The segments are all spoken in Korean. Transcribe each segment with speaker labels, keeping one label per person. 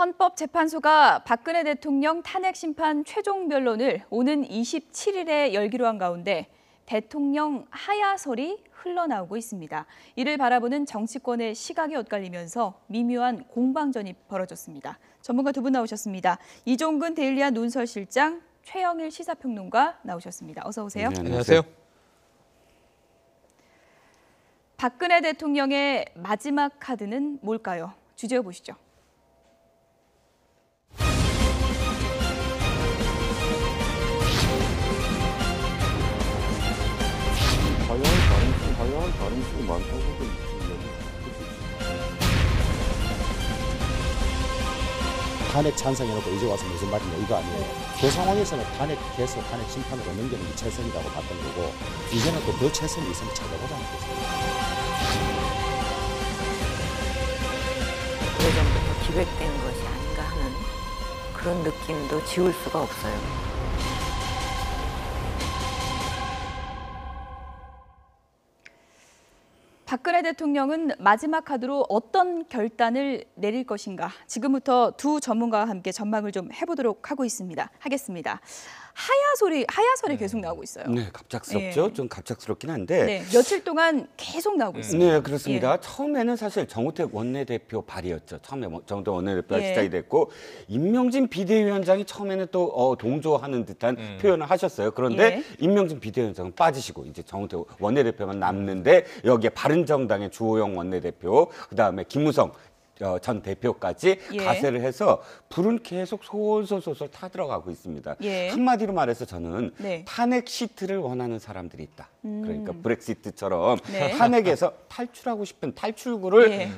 Speaker 1: 헌법재판소가 박근혜 대통령 탄핵 심판 최종 변론을 오는 27일에 열기로 한 가운데 대통령 하야설이 흘러나오고 있습니다. 이를 바라보는 정치권의 시각이 엇갈리면서 미묘한 공방전이 벌어졌습니다. 전문가 두 분 나오셨습니다. 이종근 데일리아 논설실장, 최영일 시사평론가 나오셨습니다. 어서 오세요.
Speaker 2: 네, 안녕하세요.
Speaker 1: 박근혜 대통령의 마지막 카드는 뭘까요? 주제어 보시죠.
Speaker 2: 다양한 가능성이 많다고
Speaker 3: 탄핵 찬성해놓고 이제 와서 무슨 말이냐 이거 아니에요. 그 상황에서는 탄핵해서 탄핵 심판으로 넘기는 게 최선이라고 봤던 거고 이제는 또 더 최선이 있으면 찾아보자는 거죠.
Speaker 4: 오래전부터 기획된 것이 아닌가 하는 그런 느낌도 지울 수가 없어요.
Speaker 1: 박근혜 대통령은 마지막 카드로 어떤 결단을 내릴 것인가? 지금부터 두 전문가와 함께 전망을 좀 해보도록 하겠습니다. 하야설이 계속 나오고 있어요.
Speaker 2: 네, 갑작스럽죠.
Speaker 1: 예.
Speaker 2: 좀 갑작스럽긴 한데.
Speaker 1: 네, 며칠 동안 계속 나오고 있습니다.
Speaker 2: 네, 그렇습니다.
Speaker 1: 예.
Speaker 2: 처음에는 사실 정우택 원내대표 발의였죠. 처음에 정우택 원내대표가
Speaker 1: 예.
Speaker 2: 시작이 됐고 임명진 비대위원장이 처음에는 또 동조하는 듯한 표현을 하셨어요. 그런데
Speaker 1: 예.
Speaker 2: 임명진 비대위원장은 빠지시고 이제 정우택 원내대표만 남는데 여기에 바른정당의 주호영 원내대표, 그다음에 김무성 전 대표까지
Speaker 1: 예.
Speaker 2: 가세를 해서 불은 계속 솔솔 타들어가고 있습니다.
Speaker 1: 예.
Speaker 2: 한마디로 말해서 저는
Speaker 1: 네.
Speaker 2: 탄핵 시트를 원하는 사람들이 있다. 그러니까 브렉시트처럼
Speaker 1: 네.
Speaker 2: 탄핵에서 탈출하고 싶은 탈출구를
Speaker 1: 예.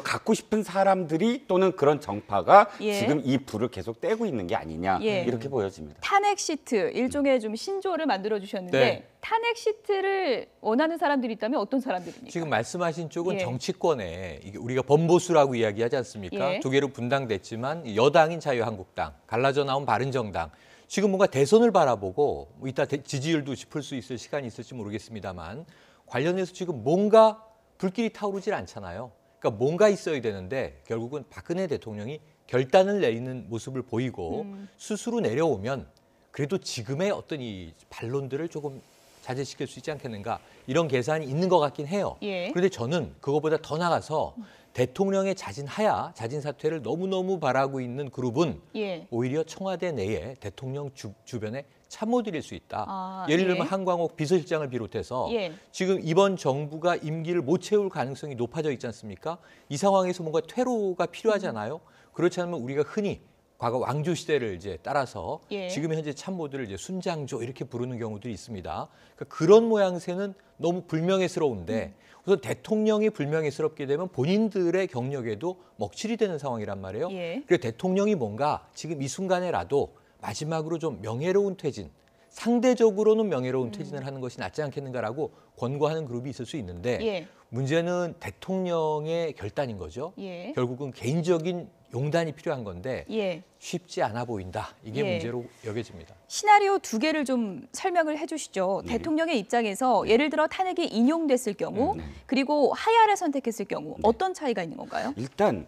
Speaker 2: 갖고 싶은 사람들이 또는 그런 정파가
Speaker 1: 예.
Speaker 2: 지금 이 불을 계속 떼고 있는 게 아니냐
Speaker 1: 예.
Speaker 2: 이렇게 보여집니다.
Speaker 1: 탄핵 시트, 일종의 좀 신조어를 만들어 주셨는데
Speaker 5: 네.
Speaker 1: 탄핵 시트를 원하는 사람들이 있다면 어떤 사람들입니까?
Speaker 5: 지금 말씀하신 쪽은
Speaker 1: 예.
Speaker 5: 정치권에 이게 우리가 범보수라고 이야기하지 않습니까?
Speaker 1: 예.
Speaker 5: 두 개로 분당됐지만 여당인 자유한국당, 갈라져 나온 바른정당. 지금 뭔가 대선을 바라보고 이따 지지율도 짚을 수 있을 시간이 있을지 모르겠습니다만 관련해서 지금 뭔가 불길이 타오르질 않잖아요. 그러니까 뭔가 있어야 되는데 결국은 박근혜 대통령이 결단을 내리는 모습을 보이고 스스로 내려오면 그래도 지금의 어떤 이 반론들을 조금 자제시킬 수 있지 않겠는가 이런 계산이 있는 것 같긴 해요.
Speaker 1: 예.
Speaker 5: 그런데 저는 그것보다 더 나가서 대통령의 자진 사퇴를 너무너무 바라고 있는 그룹은
Speaker 1: 예.
Speaker 5: 오히려 청와대 내에 대통령 주변에 참모들일 수 있다.
Speaker 1: 아,
Speaker 5: 예를
Speaker 1: 예.
Speaker 5: 들면 한광옥 비서실장을 비롯해서
Speaker 1: 예.
Speaker 5: 지금 이번 정부가 임기를 못 채울 가능성이 높아져 있지 않습니까? 이 상황에서 뭔가 퇴로가 필요하잖아요. 그렇지 않으면 우리가 흔히 과거 왕조 시대를 이제 따라서
Speaker 1: 예.
Speaker 5: 지금 현재 참모들을 이제 순장조 이렇게 부르는 경우들이 있습니다. 그러니까 그런 모양새는 너무 불명예스러운데 우선 대통령이 불명예스럽게 되면 본인들의 경력에도 먹칠이 되는 상황이란 말이에요.
Speaker 1: 예.
Speaker 5: 그래서 대통령이 뭔가 지금 이 순간에라도 마지막으로 좀 명예로운 퇴진, 상대적으로는 명예로운 퇴진을 하는 것이 낫지 않겠는가라고 권고하는 그룹이 있을 수 있는데
Speaker 1: 예.
Speaker 5: 문제는 대통령의 결단인 거죠.
Speaker 1: 예.
Speaker 5: 결국은 개인적인 용단이 필요한 건데
Speaker 1: 예.
Speaker 5: 쉽지 않아 보인다. 이게
Speaker 1: 예.
Speaker 5: 문제로 여겨집니다.
Speaker 1: 시나리오 두 개를 좀 설명을 해주시죠. 대통령의 입장에서 예를 들어 탄핵이 인용됐을 경우 그리고 하야를 선택했을 경우 어떤 차이가 있는 건가요?
Speaker 2: 일단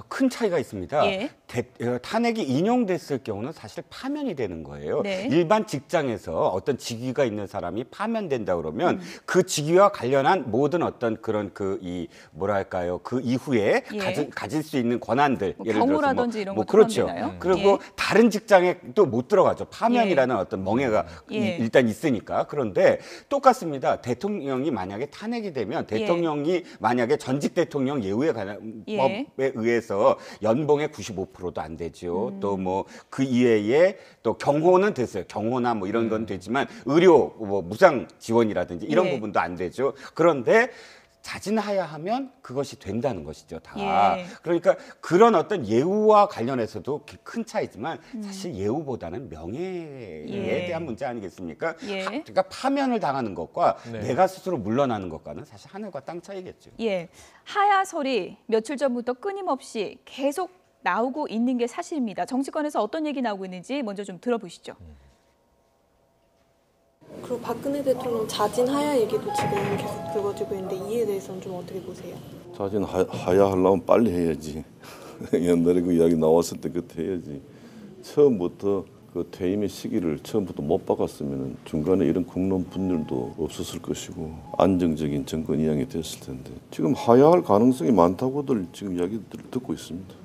Speaker 2: 큰 차이가 있습니다.
Speaker 1: 예.
Speaker 2: 탄핵이 인용됐을 경우는 사실 파면이 되는 거예요.
Speaker 1: 네.
Speaker 2: 일반 직장에서 어떤 직위가 있는 사람이 파면된다 그러면 그 직위와 관련한 모든 어떤 그런 그 이후에
Speaker 1: 예.
Speaker 2: 가질 수 있는 권한들,
Speaker 1: 뭐
Speaker 2: 예를 들어서
Speaker 1: 경호라든지 이런 것도
Speaker 2: 그렇죠.
Speaker 1: 포함되나요?
Speaker 2: 그리고
Speaker 1: 예.
Speaker 2: 다른 직장에 또 못 들어가죠. 파면이라는 어떤 멍해가
Speaker 1: 예.
Speaker 2: 일단 있으니까. 그런데 똑같습니다. 대통령이 만약에 탄핵이 되면 대통령이 만약에 전직 대통령 예우에 관한
Speaker 1: 예.
Speaker 2: 법에 의해서 연봉의 95%도 안 되죠. 또 뭐 그 이외에 또 경호는 됐어요. 경호나 뭐 이런 건 되지만 의료 뭐 무상 지원이라든지 이런
Speaker 1: 예.
Speaker 2: 부분도 안 되죠. 그런데 자진하야하면 그것이 된다는 것이죠, 다.
Speaker 1: 예.
Speaker 2: 그러니까 그런 어떤 예우와 관련해서도 큰 차이지만 사실 예우보다는 명예에
Speaker 1: 예.
Speaker 2: 대한 문제 아니겠습니까?
Speaker 1: 예.
Speaker 2: 그러니까 파면을 당하는 것과
Speaker 5: 네.
Speaker 2: 내가 스스로 물러나는 것과는 사실 하늘과 땅 차이겠죠.
Speaker 1: 예. 하야설이 며칠 전부터 끊임없이 계속 나오고 있는 게 사실입니다. 정치권에서 어떤 얘기 나오고 있는지 먼저 좀 들어보시죠.
Speaker 6: 그리고 박근혜 대통령 자진 하야 얘기도 지금 계속 불거지고 있는데 이에 대해서는 좀 어떻게 보세요?
Speaker 7: 자진 하야 하려면 빨리 해야지. 옛날에 그 이야기 나왔을 때 그때 해야지. 처음부터 그 퇴임의 시기를 처음부터 못 박았으면 중간에 이런 국론 분열도 없었을 것이고 안정적인 정권 이양이 됐을 텐데 지금 하야할 가능성이 많다고들 지금 이야기들을 듣고 있습니다.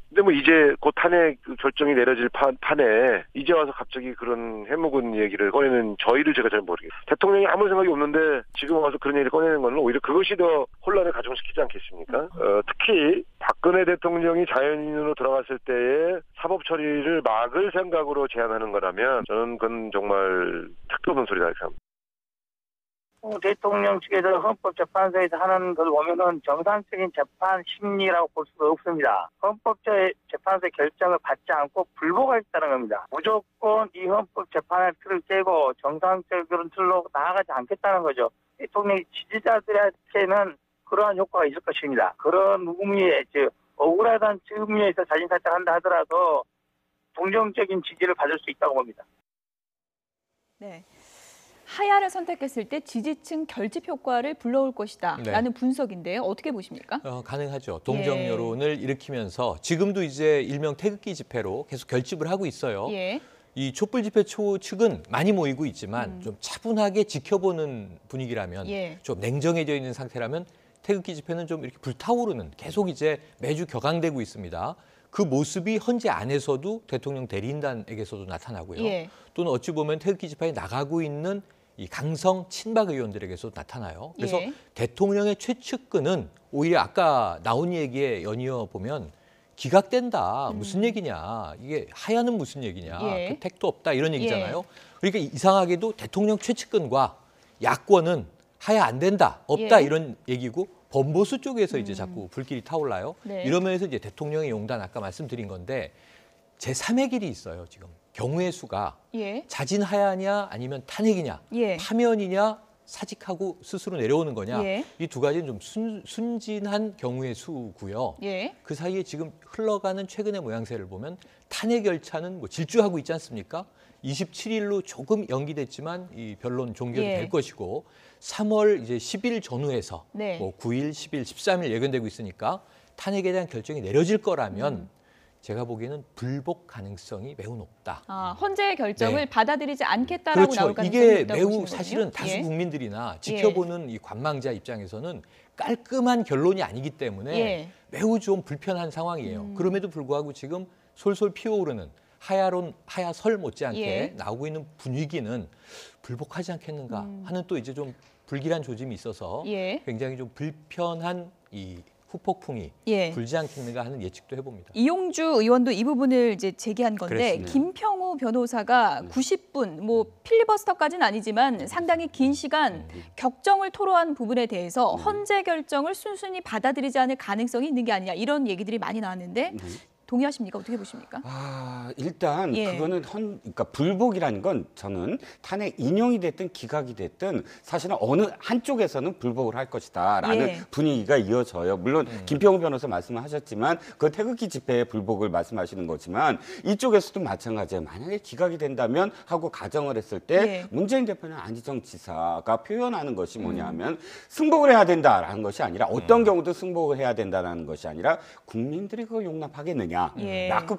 Speaker 8: 근데 뭐 이제 곧 탄핵 결정이 내려질 판에 이제 와서 갑자기 그런 해묵은 얘기를 꺼내는 저희를 제가 잘 모르겠어요. 대통령이 아무 생각이 없는데 지금 와서 그런 얘기를 꺼내는 건 오히려 그것이 더 혼란을 가중시키지 않겠습니까? 특히 박근혜 대통령이 자연인으로 들어갔을 때의 사법 처리를 막을 생각으로 제안하는 거라면 저는 그건 정말 택도 없는 소리다 생각합니다.
Speaker 9: 대통령 측에서 헌법재판소에서 하는 걸 보면은 정상적인 재판 심리라고 볼 수가 없습니다. 헌법재판소의 결정을 받지 않고 불복하겠다는 겁니다. 무조건 이 헌법재판의 틀을 깨고 정상적인 틀로 나아가지 않겠다는 거죠. 대통령이 지지자들한테는 그러한 효과가 있을 것입니다. 그런 의미에 억울하다는 측면에서 자진사퇴한다 하더라도 동정적인 지지를 받을 수 있다고 봅니다.
Speaker 1: 네. 하야를 선택했을 때 지지층 결집 효과를 불러올 것이다라는 분석인데요. 어떻게 보십니까?
Speaker 5: 가능하죠. 동정 여론을 일으키면서 지금도 이제 일명 태극기 집회로 계속 결집을 하고 있어요. 이 촛불 집회 측은 많이 모이고 있지만 좀 차분하게 지켜보는 분위기라면 좀 냉정해져 있는 상태라면 태극기 집회는 좀 이렇게 불타오르는 계속 이제 매주 격앙되고 있습니다. 그 모습이 헌재 안에서도 대통령 대리인단에게서도 나타나고요. 또는 어찌 보면 태극기 집회에 나가고 있는 이 강성 친박 의원들에게서도 나타나요. 그래서 대통령의 최측근은 오히려 아까 나온 얘기에 연이어 보면 기각된다. 무슨 얘기냐. 이게 하야는 무슨 얘기냐. 그 택도 없다. 이런 얘기잖아요. 그러니까 이상하게도 대통령 최측근과 야권은 하야 안 된다. 없다. 이런 얘기고 범보수 쪽에서 이제 자꾸 불길이 타올라요. 이런 면에서 이제 대통령의 용단 아까 말씀드린 건데 제3의 길이 있어요. 지금 경우의 수가 자진 하야냐 아니면 탄핵이냐 파면이냐 사직하고 스스로 내려오는 거냐 이 두 가지는 좀 순진한 경우의 수고요. 그 사이에 지금 흘러가는 최근의 모양새를 보면 탄핵 열차는 뭐 질주하고 있지 않습니까? 27일로 조금 연기됐지만 이 변론 종결이 될 것이고 3월 이제 10일 전후에서 뭐 9일, 10일, 13일 예견되고 있으니까 탄핵에 대한 결정이 내려질 거라면 제가 보기에는 불복 가능성이 매우 높다.
Speaker 1: 헌재의 결정을 받아들이지 않겠다라고 나올 가능성이
Speaker 5: 이게
Speaker 1: 높다고
Speaker 5: 매우
Speaker 1: 보시는
Speaker 5: 사실은
Speaker 1: 거군요.
Speaker 5: 다수 국민들이나 지켜보는 이 관망자 입장에서는 깔끔한 결론이 아니기 때문에 매우 좀 불편한 상황이에요. 그럼에도 불구하고 지금 솔솔 피어오르는 하야설 못지않게 나오고 있는 분위기는 불복하지 않겠는가 하는 또 이제 좀 불길한 조짐이 있어서 굉장히 좀 불편한 이 후폭풍이 불지 않겠는가 하는 예측도 해봅니다.
Speaker 1: 이용주 의원도 이 부분을 이제 제기한 건데
Speaker 5: 그랬습니다.
Speaker 1: 김평우 변호사가 90분, 뭐 필리버스터까지는 아니지만 상당히 긴 시간 격정을 토로한 부분에 대해서 헌재 결정을 순순히 받아들이지 않을 가능성이 있는 게 아니냐 이런 얘기들이 많이 나왔는데 동의하십니까? 어떻게 보십니까?
Speaker 2: 일단 그거는 그러니까 불복이라는 건 저는 탄핵 인용이 됐든 기각이 됐든 사실은 어느 한쪽에서는 불복을 할 것이다라는 분위기가 이어져요. 물론 김평우 변호사 말씀을 하셨지만 그 태극기 집회의 불복을 말씀하시는 거지만 이쪽에서도 마찬가지예요. 만약에 기각이 된다면 하고 가정을 했을 때 문재인 대표는 안희정 지사가 표현하는 것이 뭐냐면 승복을 해야 된다라는 것이 아니라 어떤 경우도 승복을 해야 된다는 것이 아니라 국민들이 그걸 용납하겠느냐. 라고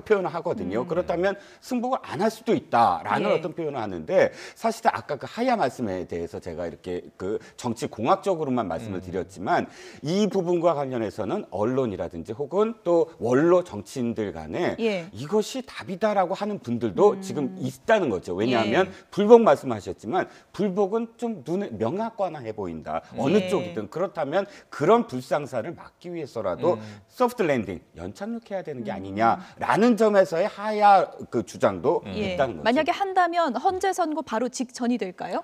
Speaker 2: 표현을 하거든요. 그렇다면 승복을 안 할 수도 있다라는 어떤 표현을 하는데 사실 아까 그 하야 말씀에 대해서 제가 이렇게 그 정치 공학적으로만 말씀을 드렸지만 이 부분과 관련해서는 언론이라든지 혹은 또 원로 정치인들 간에 이것이 답이다라고 하는 분들도 지금 있다는 거죠. 왜냐하면 불복 말씀하셨지만 불복은 좀 눈에 명확관화해 보인다. 어느 쪽이든 그렇다면 그런 불상사를 막기 위해서라도 소프트 랜딩 연착륙해야 되는 게 아니냐라는 점에서의 하야 그 주장도 있다는 거죠.
Speaker 1: 만약에 한다면 헌재 선고 바로 직전이 될까요?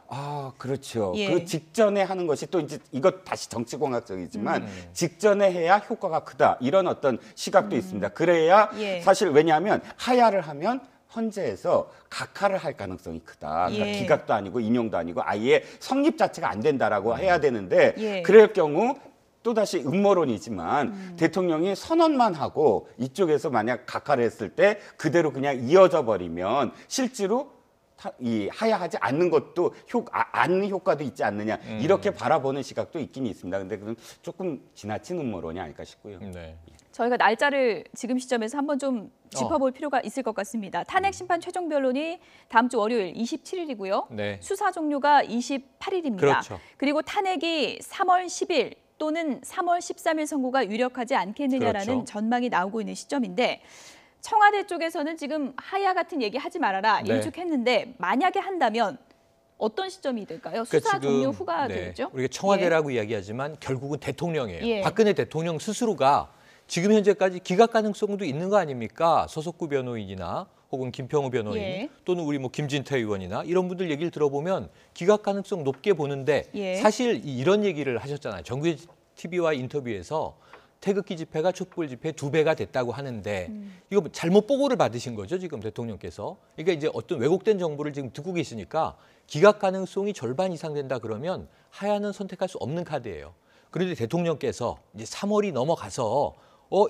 Speaker 2: 그렇죠. 그 직전에 하는 것이 또 이제 이것 다시 정치공학적이지만 직전에 해야 효과가 크다 이런 어떤 시각도 있습니다. 그래야 사실 왜냐하면 하야를 하면 헌재에서 각하를 할 가능성이 크다. 그러니까 기각도 아니고 인용도 아니고 아예 성립 자체가 안 된다라고 해야 되는데 그럴 경우 또다시 음모론이지만 대통령이 선언만 하고 이쪽에서 만약 각하를 했을 때 그대로 그냥 이어져 버리면 실제로 이 하야하지 않는 것도 않는 효과도 있지 않느냐 이렇게 바라보는 시각도 있긴 있습니다. 근데 그건 조금 지나친 음모론이 아닐까 싶고요.
Speaker 5: 네.
Speaker 1: 저희가 날짜를 지금 시점에서 한번 좀 짚어볼 필요가 있을 것 같습니다. 탄핵 심판 최종 변론이 다음 주 월요일 27일이고요.
Speaker 5: 네.
Speaker 1: 수사 종료가 28일입니다.
Speaker 5: 그렇죠.
Speaker 1: 그리고 탄핵이 3월 10일 또는 3월 13일 선고가 유력하지 않겠느냐라는
Speaker 5: 그렇죠.
Speaker 1: 전망이 나오고 있는 시점인데 청와대 쪽에서는 지금 하야 같은 얘기 하지 말아라
Speaker 5: 네.
Speaker 1: 일축했는데 만약에 한다면 어떤 시점이 될까요? 수사 종료 후가 되겠죠?
Speaker 5: 우리가 청와대라고 이야기하지만 결국은 대통령이에요.
Speaker 1: 예.
Speaker 5: 박근혜 대통령 스스로가 지금 현재까지 기각 가능성도 있는 거 아닙니까? 서석구 변호인이나 혹은 김평우 변호인
Speaker 1: 예.
Speaker 5: 또는 우리 뭐 김진태 의원이나 이런 분들 얘기를 들어보면 기각 가능성 높게 보는데
Speaker 1: 예.
Speaker 5: 사실 이런 얘기를 하셨잖아요. 정규 TV와 인터뷰에서 태극기 집회가 촛불 집회 2배가 됐다고 하는데 이거 잘못 보고를 받으신 거죠, 지금 대통령께서. 그러니까 이제 어떤 왜곡된 정보를 지금 듣고 계시니까 기각 가능성이 절반 이상 된다 그러면 하야는 선택할 수 없는 카드예요. 그런데 대통령께서 이제 3월이 넘어가서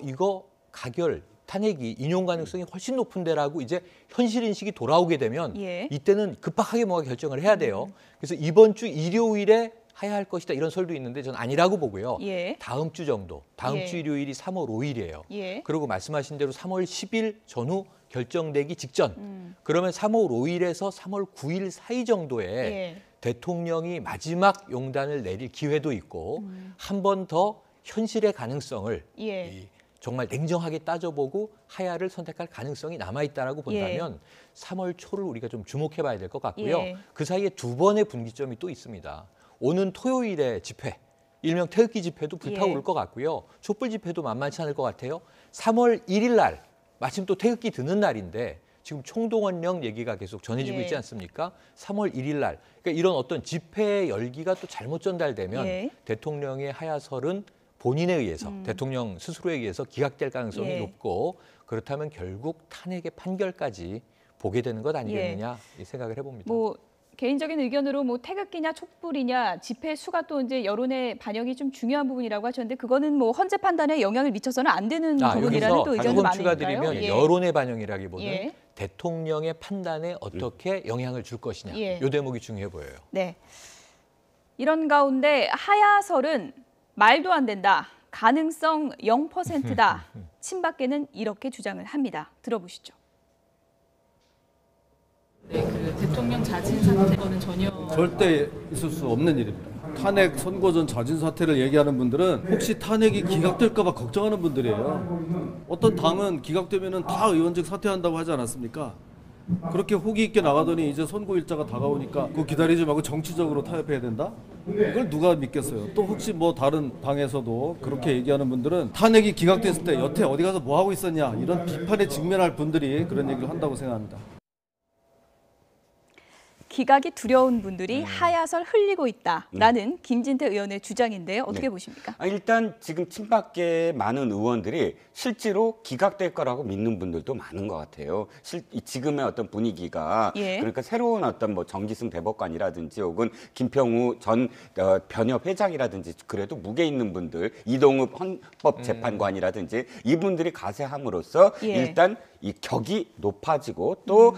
Speaker 5: 이거 가결 탄핵이 인용 가능성이 훨씬 높은데라고 이제 현실 인식이 돌아오게 되면
Speaker 1: 예.
Speaker 5: 이때는 급박하게 뭔가 결정을 해야 돼요. 그래서 이번 주 일요일에 하야할 것이다 이런 설도 있는데 저는 아니라고 보고요.
Speaker 1: 예.
Speaker 5: 다음 주 정도, 다음
Speaker 1: 예.
Speaker 5: 주 일요일이 3월 5일이에요.
Speaker 1: 예.
Speaker 5: 그리고 말씀하신 대로 3월 10일 전후 결정되기 직전. 그러면 3월 5일에서 3월 9일 사이 정도에
Speaker 1: 예.
Speaker 5: 대통령이 마지막 용단을 내릴 기회도 있고 한 번 더 현실의 가능성을
Speaker 1: 예.
Speaker 5: 정말 냉정하게 따져보고 하야를 선택할 가능성이 남아있다라고 본다면 3월 초를 우리가 좀 주목해봐야 될 것 같고요.
Speaker 1: 예.
Speaker 5: 그 사이에 2번의 분기점이 또 있습니다. 오는 토요일에 집회, 일명 태극기 집회도 불타오를
Speaker 1: 예.
Speaker 5: 것 같고요. 촛불 집회도 만만치 않을 것 같아요. 3월 1일 날, 마침 또 태극기 드는 날인데 지금 총동원령 얘기가 계속 전해지고
Speaker 1: 예.
Speaker 5: 있지 않습니까? 3월 1일 날. 그러니까 이런 어떤 집회의 열기가 또 잘못 전달되면
Speaker 1: 예.
Speaker 5: 대통령의 하야설은 본인에 의해서, 대통령 스스로에 의해서 기각될 가능성이
Speaker 1: 예.
Speaker 5: 높고 그렇다면 결국 탄핵의 판결까지 보게 되는 것 아니겠느냐 이 생각을 해봅니다.
Speaker 1: 뭐 개인적인 의견으로 뭐 태극기냐 촛불이냐 집회 수가 또 이제 여론의 반영이 좀 중요한 부분이라고 하셨는데 그거는 뭐 헌재 판단에 영향을 미쳐서는 안 되는 부분이라는 또 의견도
Speaker 5: 조금
Speaker 1: 많으니까요.
Speaker 5: 추가드리면
Speaker 1: 예.
Speaker 5: 여론의 반영이라기보다는
Speaker 1: 예.
Speaker 5: 대통령의 판단에 어떻게 영향을 줄 것이냐
Speaker 1: 예.
Speaker 5: 이 대목이 중요해 보여요.
Speaker 1: 네. 이런 가운데 하야설은 말도 안 된다. 가능성 0%다. 친박계는 이렇게 주장을 합니다. 들어보시죠.
Speaker 10: 네, 그 대통령 자진 사퇴는 전혀
Speaker 11: 절대 있을 수 없는 일입니다. 탄핵 선고 전 자진 사퇴를 얘기하는 분들은 혹시 탄핵이 기각될까 봐 걱정하는 분들이에요. 어떤 당은 기각되면은 다 의원직 사퇴한다고 하지 않았습니까? 그렇게 호기 있게 나가더니 이제 선고 일자가 다가오니까 그거 기다리지 말고 정치적으로 타협해야 된다? 이걸 누가 믿겠어요? 또 혹시 뭐 다른 당에서도 그렇게 얘기하는 분들은 탄핵이 기각됐을 때 여태 어디 가서 뭐 하고 있었냐 이런 비판에 직면할 분들이 그런 얘기를 한다고 생각합니다.
Speaker 1: 기각이 두려운 분들이 하야설 흘리고 있다라는 김진태 의원의 주장인데요. 어떻게
Speaker 2: 네.
Speaker 1: 보십니까?
Speaker 2: 일단 지금 친박계 많은 의원들이 실제로 기각될 거라고 믿는 분들도 많은 것 같아요. 지금의 어떤 분위기가
Speaker 1: 예.
Speaker 2: 그러니까 새로운 어떤 뭐 정기승 대법관이라든지 혹은 김평우 전 변협 회장이라든지 그래도 무게 있는 분들 이동읍 헌법재판관이라든지 이분들이 가세함으로써
Speaker 1: 예.
Speaker 2: 일단 이 격이 높아지고 또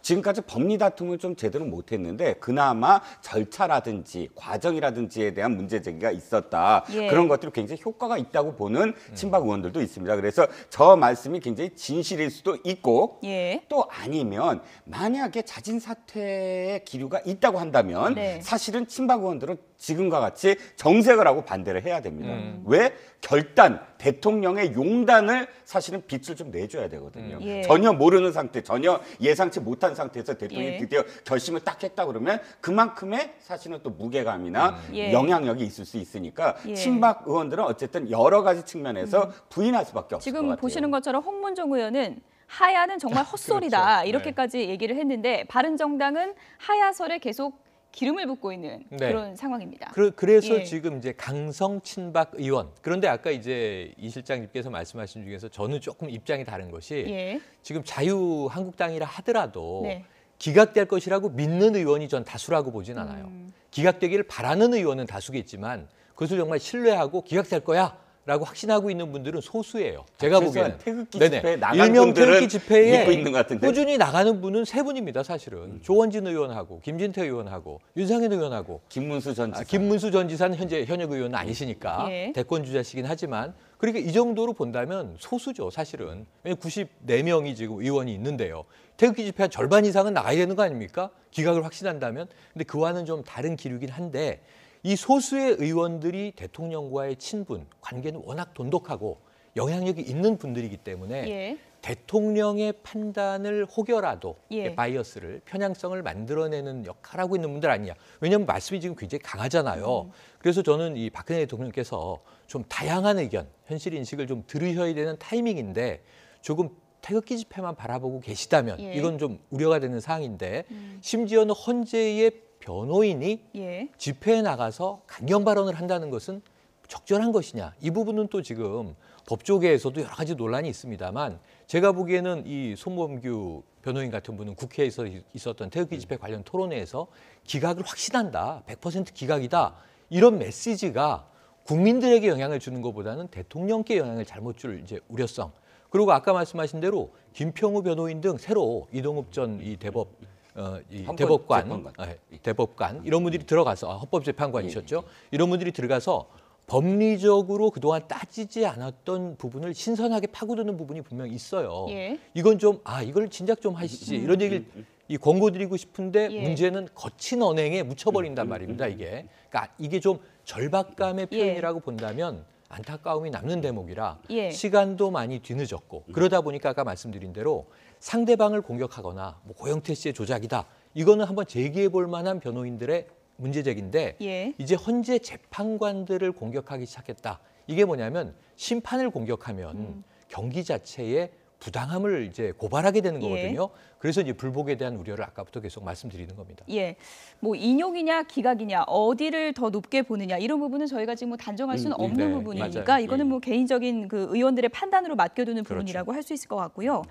Speaker 2: 지금까지 법리 다툼을 좀 제대로 못했는데 그나마 절차라든지 과정이라든지에 대한 문제 제기가 있었다.
Speaker 1: 예.
Speaker 2: 그런 것들이 굉장히 효과가 있다고 보는 친박 의원들도 있습니다. 그래서 저 말씀이 굉장히 진실일 수도 있고
Speaker 1: 예.
Speaker 2: 또 아니면 만약에 자진 사퇴의 기류가 있다고 한다면
Speaker 1: 네.
Speaker 2: 사실은 친박 의원들은 지금과 같이 정색을 하고 반대를 해야 됩니다. 왜? 결단, 대통령의 용단을 사실은 빛을 좀 내줘야 되거든요.
Speaker 1: 예.
Speaker 2: 전혀 모르는 상태, 전혀 예상치 못한 상태에서 대통령이
Speaker 1: 예.
Speaker 2: 드디어 결심을 딱 했다 그러면 그만큼의 사실은 또 무게감이나
Speaker 1: 예.
Speaker 2: 영향력이 있을 수 있으니까
Speaker 1: 예.
Speaker 2: 친박 의원들은 어쨌든 여러 가지 측면에서 부인할 수밖에 없을 것
Speaker 1: 지금
Speaker 2: 같아요.
Speaker 1: 보시는 것처럼 홍문종 의원은 하야는 정말 헛소리다
Speaker 5: 그렇죠. 네.
Speaker 1: 이렇게까지 얘기를 했는데 바른정당은 하야설에 계속 기름을 붓고 있는
Speaker 5: 네.
Speaker 1: 그런 상황입니다.
Speaker 5: 그래서
Speaker 1: 예.
Speaker 5: 지금 이제 강성 친박 의원 그런데 아까 이제 이 실장님께서 말씀하신 중에서 저는 조금 입장이 다른 것이
Speaker 1: 예.
Speaker 5: 지금 자유한국당이라 하더라도
Speaker 1: 네.
Speaker 5: 기각될 것이라고 믿는 의원이 전 다수라고 보진 않아요. 기각되기를 바라는 의원은 다수겠지만 그것을 정말 신뢰하고 기각될 거야 라고 확신하고 있는 분들은 소수예요. 제가 보기에는.
Speaker 2: 태극기
Speaker 5: 네네.
Speaker 2: 집회에 나간
Speaker 5: 일명
Speaker 2: 분들은
Speaker 5: 태극기 집회에
Speaker 2: 믿고 있는 것 같은데.
Speaker 5: 꾸준히 나가는 분은 세 분입니다. 사실은. 조원진 의원하고 김진태 의원하고 윤상현 의원하고
Speaker 2: 김문수 전 지사.
Speaker 5: 김문수 전 지사는 현역 의원은 아니시니까
Speaker 1: 예.
Speaker 5: 대권 주자시긴 하지만 그러니까 이 정도로 본다면 소수죠. 사실은. 왜냐하면 94명이 지금 의원이 있는데요. 태극기 집회 한 절반 이상은 나가야 되는 거 아닙니까? 기각을 확신한다면. 근데 그와는 좀 다른 기류긴 한데 이 소수의 의원들이 대통령과의 친분, 관계는 워낙 돈독하고 영향력이 있는 분들이기 때문에
Speaker 1: 예.
Speaker 5: 대통령의 판단을 혹여라도
Speaker 1: 예.
Speaker 5: 바이어스를 편향성을 만들어내는 역할을 하고 있는 분들 아니냐. 왜냐하면 말씀이 지금 굉장히 강하잖아요. 그래서 저는 이 박근혜 대통령께서 좀 다양한 의견, 현실 인식을 좀 들으셔야 되는 타이밍인데 조금 태극기 집회만 바라보고 계시다면
Speaker 1: 예.
Speaker 5: 이건 좀 우려가 되는 사항인데 심지어는 헌재의 변호인이
Speaker 1: 예.
Speaker 5: 집회에 나가서 강경 발언을 한다는 것은 적절한 것이냐. 이 부분은 또 지금 법조계에서도 여러 가지 논란이 있습니다만 제가 보기에는 이 손범규 변호인 같은 분은 국회에서 있었던 태극기 집회 관련 토론회에서 기각을 확신한다. 100% 기각이다. 이런 메시지가 국민들에게 영향을 주는 것보다는 대통령께 영향을 잘못 줄 이제 우려성. 그리고 아까 말씀하신 대로 김평우 변호인 등 새로 이동욱 전 이 대법관 이런 분들이 들어가서 헌법재판관이셨죠. 이런 분들이 들어가서 법리적으로 그동안 따지지 않았던 부분을 신선하게 파고드는 부분이 분명히 있어요.
Speaker 1: 예.
Speaker 5: 이건 좀 이걸 진작 좀 하시지 이런 얘기를 이 권고드리고 싶은데
Speaker 1: 예.
Speaker 5: 문제는 거친 언행에 묻혀버린단 말입니다. 이게 그러니까 이게 좀 절박감의 표현이라고 본다면 안타까움이 남는 대목이라
Speaker 1: 예.
Speaker 5: 시간도 많이 뒤늦었고 그러다 보니까 아까 말씀드린 대로 상대방을 공격하거나 뭐 고영태 씨의 조작이다. 이거는 한번 제기해 볼 만한 변호인들의 문제제기인데
Speaker 1: 예.
Speaker 5: 이제 헌재 재판관들을 공격하기 시작했다. 이게 뭐냐면 심판을 공격하면 경기 자체에 부당함을 이제 고발하게 되는 거거든요. 그래서 이제 불복에 대한 우려를 아까부터 계속 말씀드리는 겁니다.
Speaker 1: 예, 뭐 인용이냐 기각이냐 어디를 더 높게 보느냐 이런 부분은 저희가 지금 뭐 단정할 수는 없는
Speaker 5: 네,
Speaker 1: 부분이니까
Speaker 5: 맞아요.
Speaker 1: 이거는 뭐 개인적인 그 의원들의 판단으로 맡겨두는 부분이라고 할 수 있을 것 같고요.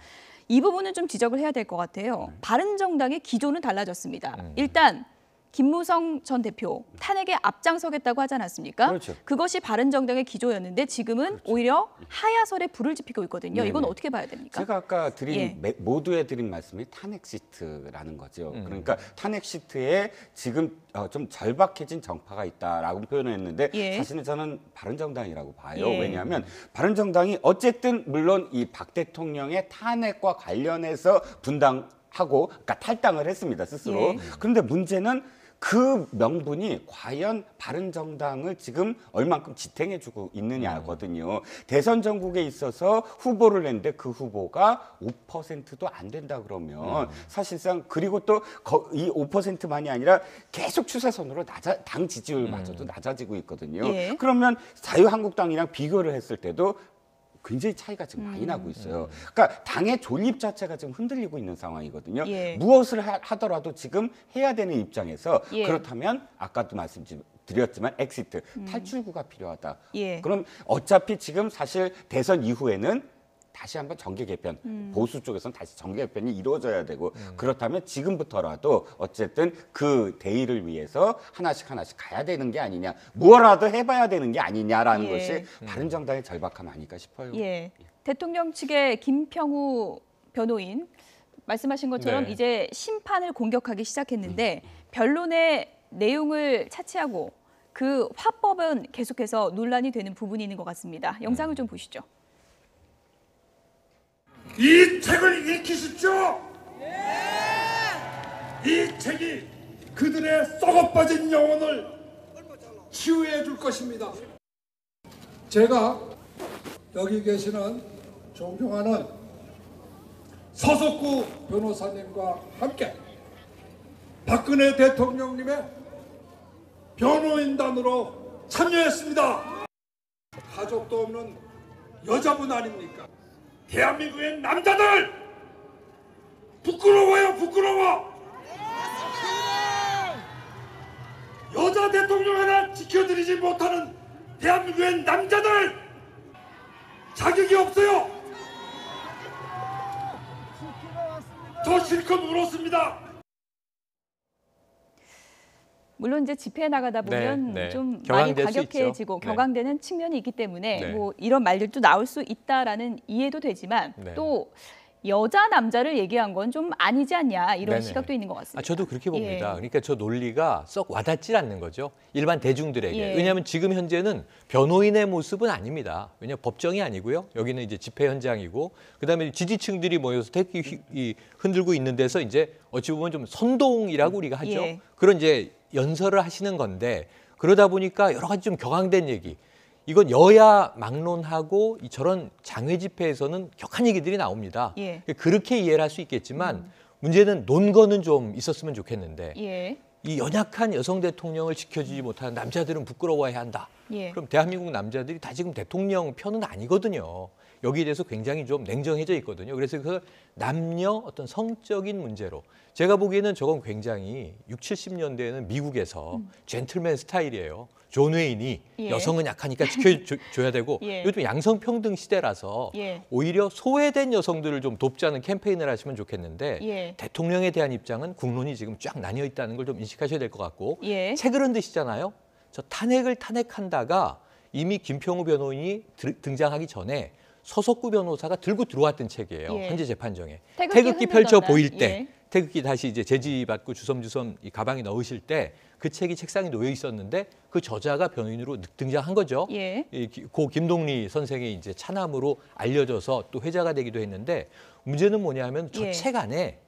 Speaker 1: 이 부분은 좀 지적을 해야 될 것 같아요. 바른정당의 기조는 달라졌습니다. 일단 김무성 전 대표 탄핵에 앞장서겠다고 하지 않았습니까?
Speaker 2: 그렇죠.
Speaker 1: 그것이 바른정당의 기조였는데 지금은 오히려 하야설에 불을 지피고 있거든요. 이건
Speaker 2: 네네.
Speaker 1: 어떻게 봐야 됩니까?
Speaker 2: 제가 아까 드린
Speaker 1: 예.
Speaker 2: 모두에 드린 말씀이 탄핵 시트라는 거죠. 그러니까 탄핵 시트에 지금 좀 절박해진 정파가 있다라고 표현했는데
Speaker 1: 예.
Speaker 2: 사실은 저는 바른정당이라고 봐요.
Speaker 1: 예.
Speaker 2: 왜냐하면 바른정당이 어쨌든 물론 이 박 대통령의 탄핵과 관련해서 분당하고 그러니까 탈당을 했습니다. 스스로.
Speaker 1: 예.
Speaker 2: 그런데 문제는 그 명분이 과연 바른정당을 지금 얼만큼 지탱해주고 있느냐거든요. 대선 전국에 있어서 후보를 냈는데 그 후보가 5%도 안 된다 그러면 사실상 그리고 또 이 5%만이 아니라 계속 추세선으로 당 지지율마저도 낮아지고 있거든요.
Speaker 1: 예.
Speaker 2: 그러면 자유한국당이랑 비교를 했을 때도 굉장히 차이가 지금 많이 나고 있어요. 그러니까 당의 존립 자체가 지금 흔들리고 있는 상황이거든요.
Speaker 1: 예.
Speaker 2: 무엇을 하더라도 지금 해야 되는 입장에서
Speaker 1: 예.
Speaker 2: 그렇다면 아까도 말씀드렸지만 엑시트, 탈출구가 필요하다.
Speaker 1: 예.
Speaker 2: 그럼 어차피 지금 사실 대선 이후에는 다시 한번 정계 개편, 보수 쪽에서는 다시 정계 개편이 이루어져야 되고 그렇다면 지금부터라도 어쨌든 그 대의를 위해서 하나씩 가야 되는 게 아니냐, 무엇라도 해봐야 되는 게 아니냐라는
Speaker 1: 예.
Speaker 2: 것이 바른정당의 절박함 아닐까 싶어요.
Speaker 1: 예. 대통령 측의 김평우 변호인 말씀하신 것처럼
Speaker 5: 네.
Speaker 1: 이제 심판을 공격하기 시작했는데 변론의 내용을 차치하고 그 화법은 계속해서 논란이 되는 부분이 있는 것 같습니다. 영상을 좀 보시죠.
Speaker 12: 이 책을 읽히십시오. 이 책이 그들의 썩어빠진 영혼을 치유해 줄 것입니다. 제가 여기 계시는 존경하는 서석구 변호사님과 함께 박근혜 대통령님의 변호인단으로 참여했습니다. 가족도 없는 여자분 아닙니까? 대한민국의 남자들 부끄러워요. 부끄러워. 여자 대통령 하나 지켜드리지 못하는 대한민국의 남자들 자격이 없어요. 저 실컷 울었습니다.
Speaker 1: 물론 이제 집회에 나가다 보면
Speaker 5: 네.
Speaker 1: 좀 많이
Speaker 5: 격앙될 수
Speaker 1: 과격해지고
Speaker 5: 있죠.
Speaker 1: 격앙되는 측면이 있기 때문에
Speaker 5: 네.
Speaker 1: 뭐 이런 말들도 나올 수 있다라는 이해도 되지만
Speaker 5: 네.
Speaker 1: 또 여자 남자를 얘기한 건 좀 아니지 않냐 이런
Speaker 5: 네네.
Speaker 1: 시각도 있는 것 같습니다.
Speaker 5: 저도 그렇게 봅니다.
Speaker 1: 예.
Speaker 5: 그러니까 저 논리가 썩 와닿질 않는 거죠. 일반 대중들에게.
Speaker 1: 예.
Speaker 5: 왜냐하면 지금 현재는 변호인의 모습은 아닙니다. 왜냐하면 법정이 아니고요. 여기는 이제 집회 현장이고 그다음에 지지층들이 모여서 태극기 흔들고 있는 데서 이제 어찌 보면 좀 선동이라고 우리가 하죠.
Speaker 1: 예.
Speaker 5: 그런 이제 연설을 하시는 건데 그러다 보니까 여러 가지 좀 격앙된 얘기. 이건 여야 막론하고 저런 장외 집회에서는 격한 얘기들이 나옵니다.
Speaker 1: 예.
Speaker 5: 그렇게 이해를 할 수 있겠지만 문제는 논거는 좀 있었으면 좋겠는데
Speaker 1: 예.
Speaker 5: 이 연약한 여성 대통령을 지켜주지 못하는 남자들은 부끄러워해야 한다.
Speaker 1: 예.
Speaker 5: 그럼 대한민국 남자들이 다 지금 대통령 편은 아니거든요. 여기에 대해서 굉장히 좀 냉정해져 있거든요. 그래서 그 남녀 어떤 성적인 문제로 제가 보기에는 저건 굉장히 60, 70년대에는 미국에서 젠틀맨 스타일이에요. 존 웨인이
Speaker 1: 예.
Speaker 5: 여성은 약하니까 지켜줘야 되고
Speaker 1: 예.
Speaker 5: 요즘 양성평등 시대라서
Speaker 1: 예.
Speaker 5: 오히려 소외된 여성들을 좀 돕자는 캠페인을 하시면 좋겠는데
Speaker 1: 예.
Speaker 5: 대통령에 대한 입장은 국론이 지금 쫙 나뉘어 있다는 걸 좀 인식하셔야 될 것 같고
Speaker 1: 예.
Speaker 5: 책을 흔드시잖아요. 저 탄핵을 탄핵한다가 이미 김평우 변호인이 등장하기 전에 서석구 변호사가 들고 들어왔던 책이에요.
Speaker 1: 예.
Speaker 5: 헌재 재판정에.
Speaker 1: 태극기
Speaker 5: 태극기 펼쳐
Speaker 1: 흔들던
Speaker 5: 보일
Speaker 1: 날.
Speaker 5: 때
Speaker 1: 예.
Speaker 5: 태극기 다시 이제 제지받고 주섬주섬 이 가방에 넣으실 때 그 책이 책상에 놓여 있었는데 그 저자가 변호인으로 등장한 거죠.
Speaker 1: 예.
Speaker 5: 고 김동리 선생의 이제 차남으로 알려져서 또 회자가 되기도 했는데 문제는 뭐냐면 저
Speaker 1: 예.
Speaker 5: 책 안에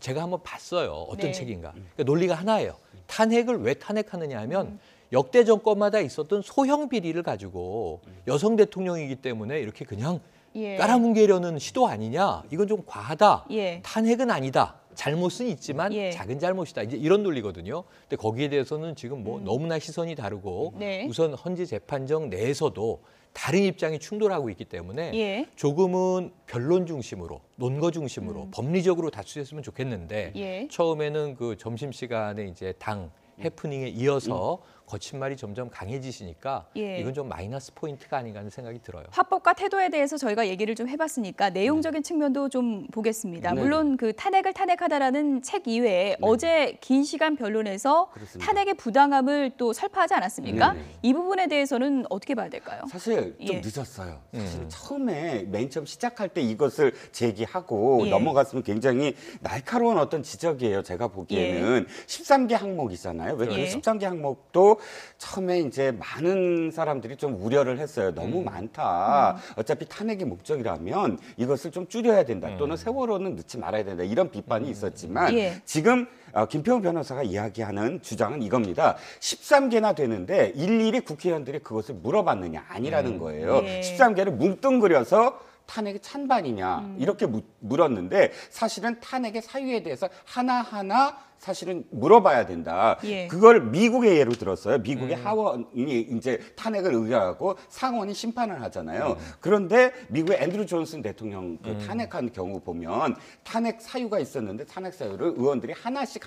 Speaker 5: 제가 한번 봤어요. 어떤
Speaker 1: 네.
Speaker 5: 책인가. 그러니까 논리가 하나예요. 탄핵을 왜 탄핵하느냐 하면 역대 정권마다 있었던 소형 비리를 가지고 여성 대통령이기 때문에 이렇게 그냥
Speaker 1: 예.
Speaker 5: 깔아뭉개려는 시도 아니냐. 이건 좀 과하다.
Speaker 1: 예.
Speaker 5: 탄핵은 아니다. 잘못은 있지만
Speaker 1: 예.
Speaker 5: 작은 잘못이다. 이제 이런 논리거든요. 근데 거기에 대해서는 지금 뭐 너무나 시선이 다르고
Speaker 1: 네.
Speaker 5: 우선 헌재 재판정 내에서도 다른 입장이 충돌하고 있기 때문에
Speaker 1: 예.
Speaker 5: 조금은 변론 중심으로 논거 중심으로 법리적으로 다투셨으면 좋겠는데
Speaker 1: 예.
Speaker 5: 처음에는 그 점심시간에 이제 당 해프닝에 이어서 거친 말이 점점 강해지시니까
Speaker 1: 예.
Speaker 5: 이건 좀 마이너스 포인트가 아닌가 하는 생각이 들어요.
Speaker 1: 화법과 태도에 대해서 저희가 얘기를 좀 해봤으니까 내용적인 측면도 좀 보겠습니다.
Speaker 2: 네.
Speaker 1: 물론 그 탄핵을 탄핵하다라는 책 이외에 어제 긴 시간 변론에서
Speaker 2: 그렇습니다.
Speaker 1: 탄핵의 부당함을 또 설파하지 않았습니까?
Speaker 2: 네네.
Speaker 1: 이 부분에 대해서는 어떻게 봐야 될까요?
Speaker 2: 사실 좀
Speaker 1: 예.
Speaker 2: 늦었어요. 사실 처음에 맨 처음 시작할 때 이것을 제기하고
Speaker 1: 예.
Speaker 2: 넘어갔으면 굉장히 날카로운 어떤 지적이에요. 제가 보기에는 13개 항목이잖아요. 왜 그
Speaker 1: 예.
Speaker 2: 13개 항목도 처음에 이제 많은 사람들이 좀 우려를 했어요. 너무 많다. 어차피 탄핵이 목적이라면 이것을 좀 줄여야 된다. 또는 세월호는 넣지 말아야 된다. 이런 비판이 있었지만
Speaker 1: 예.
Speaker 2: 지금 김평우 변호사가 이야기하는 주장은 이겁니다. 13개나 되는데 일일이 국회의원들이 그것을 물어봤느냐 아니라는 거예요.
Speaker 1: 예.
Speaker 2: 13개를 뭉뚱그려서 탄핵이 찬반이냐 이렇게 물었는데 사실은 탄핵의 사유에 대해서 하나하나 사실은 물어봐야 된다.
Speaker 1: 예.
Speaker 2: 그걸 미국의 예로 들었어요. 미국의 하원이 이제 탄핵을 의결하고 상원이 심판을 하잖아요. 그런데 미국의 앤드루 존슨 대통령 그 탄핵한 경우 보면 탄핵 사유가 있었는데 탄핵 사유를 의원들이 하나씩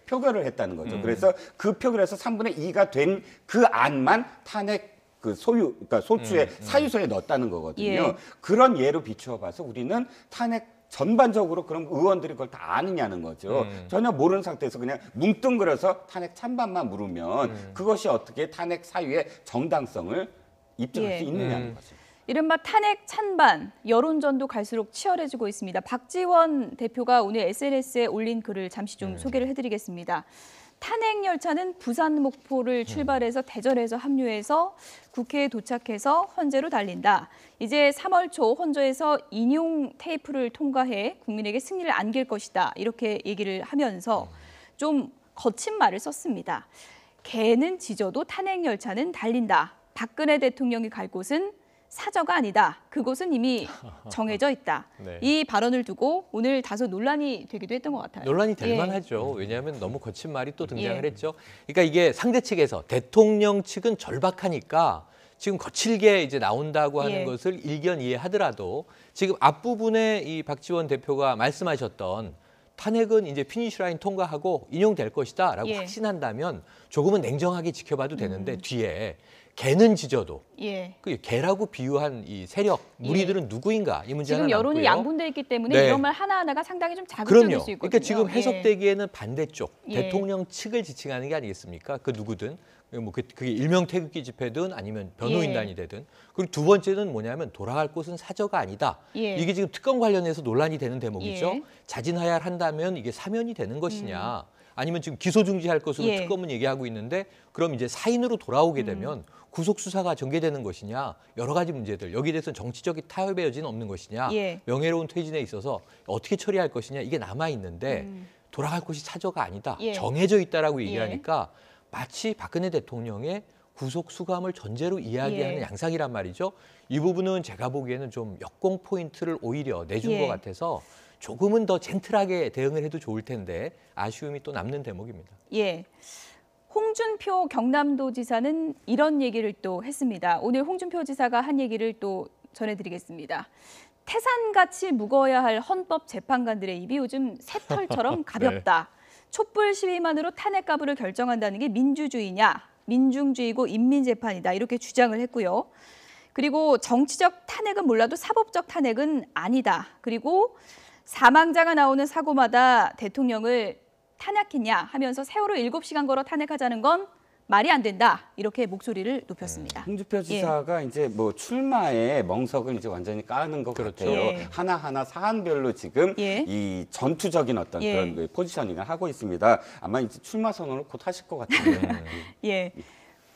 Speaker 2: 표결을 했다는 거죠. 그래서 그 표결에서 3분의 2가 된 그 안만 탄핵 그 그러니까 소추의 사유서에 넣었다는 거거든요.
Speaker 1: 예.
Speaker 2: 그런 예로 비추어봐서 우리는 탄핵 전반적으로 그럼 의원들이 그걸 다 아느냐는 거죠. 전혀 모르는 상태에서 그냥 뭉뚱그려서 탄핵 찬반만 물으면 그것이 어떻게 탄핵 사유의 정당성을 입증할
Speaker 1: 예.
Speaker 2: 수 있느냐는 거죠.
Speaker 1: 이른바 탄핵 찬반, 여론전도 갈수록 치열해지고 있습니다. 박지원 대표가 오늘 SNS에 올린 글을 잠시 좀 소개를 해드리겠습니다. 탄핵 열차는 부산 목포를 출발해서 대전에서 합류해서 국회에 도착해서 헌재로 달린다. 이제 3월 초 헌재에서 인용 테이프를 통과해 국민에게 승리를 안길 것이다. 이렇게 얘기를 하면서 좀 거친 말을 썼습니다. 개는 짖어도 탄핵 열차는 달린다. 박근혜 대통령이 갈 곳은 사저가 아니다. 그곳은 이미 정해져 있다.
Speaker 5: 네.
Speaker 1: 이 발언을 두고 오늘 다소 논란이 되기도 했던 것 같아요.
Speaker 5: 논란이 될
Speaker 1: 예.
Speaker 5: 만하죠. 왜냐하면 너무 거친 말이 또 등장을
Speaker 1: 예.
Speaker 5: 했죠. 그러니까 이게 상대 측에서 대통령 측은 절박하니까 지금 거칠게 이제 나온다고 하는
Speaker 1: 예.
Speaker 5: 것을 일견 이해하더라도 지금 앞부분에 이 박지원 대표가 말씀하셨던 탄핵은 이제 피니시 라인 통과하고 인용될 것이다라고
Speaker 1: 예.
Speaker 5: 확신한다면 조금은 냉정하게 지켜봐도 되는데 뒤에 개는 짖어도
Speaker 1: 예.
Speaker 5: 그 개라고 비유한 이 세력 무리들은 누구인가 이 문제는
Speaker 1: 지금 여론이
Speaker 5: 남고요.
Speaker 1: 양분돼 있기 때문에
Speaker 5: 네.
Speaker 1: 이런 말 하나하나가 상당히 좀 자극적일 수 있거든요.
Speaker 5: 그러니까 지금 해석되기에는 반대쪽
Speaker 1: 예.
Speaker 5: 대통령 측을 지칭하는 게 아니겠습니까? 그 누구든 뭐 그게 일명 태극기 집회든 아니면 변호인단이 되든. 그리고 두 번째는 뭐냐면 돌아갈 곳은 사저가 아니다.
Speaker 1: 예.
Speaker 5: 이게 지금 특검 관련해서 논란이 되는 대목이죠.
Speaker 1: 예.
Speaker 5: 자진하야한다면 이게 사면이 되는 것이냐. 아니면 지금 기소 중지할 것으로
Speaker 1: 예.
Speaker 5: 특검은 얘기하고 있는데 그럼 이제 사인으로 돌아오게 되면 구속 수사가 전개되는 것이냐. 여러 가지 문제들. 여기에 대해서는 정치적인 타협의 여지는 없는 것이냐.
Speaker 1: 예.
Speaker 5: 명예로운 퇴진에 있어서 어떻게 처리할 것이냐. 이게 남아 있는데 돌아갈 곳이 사저가 아니다.
Speaker 1: 예.
Speaker 5: 정해져 있다라고
Speaker 1: 예.
Speaker 5: 얘기하니까 마치 박근혜 대통령의 구속 수감을 전제로 이야기하는
Speaker 1: 예.
Speaker 5: 양상이란 말이죠. 이 부분은 제가 보기에는 좀 역공 포인트를 오히려 내준
Speaker 1: 예.
Speaker 5: 것 같아서 조금은 더 젠틀하게 대응을 해도 좋을 텐데 아쉬움이 또 남는 대목입니다.
Speaker 1: 예. 홍준표 경남도지사는 이런 얘기를 또 했습니다. 오늘 홍준표 지사가 한 얘기를 또 전해드리겠습니다. 태산같이 묵어야 할 헌법재판관들의 입이 요즘 새털처럼 가볍다. 촛불 시위만으로 탄핵 가부를 결정한다는 게 민주주의냐? 민중주의고 인민재판이다. 이렇게 주장을 했고요. 그리고 정치적 탄핵은 몰라도 사법적 탄핵은 아니다. 그리고 사망자가 나오는 사고마다 대통령을 탄핵했냐 하면서 세월호 7시간 걸어 탄핵하자는 건 말이 안 된다. 이렇게 목소리를 높였습니다.
Speaker 2: 홍준표 지사가 이제 뭐 출마에 멍석을 이제 완전히 까는 것 같아요.
Speaker 1: 예.
Speaker 2: 하나하나 사안별로 지금
Speaker 1: 예.
Speaker 2: 이 전투적인 어떤
Speaker 1: 예.
Speaker 2: 그런 그 포지셔닝을 하고 있습니다. 아마 이제 출마 선언을 곧 하실 것 같은데.
Speaker 1: 예.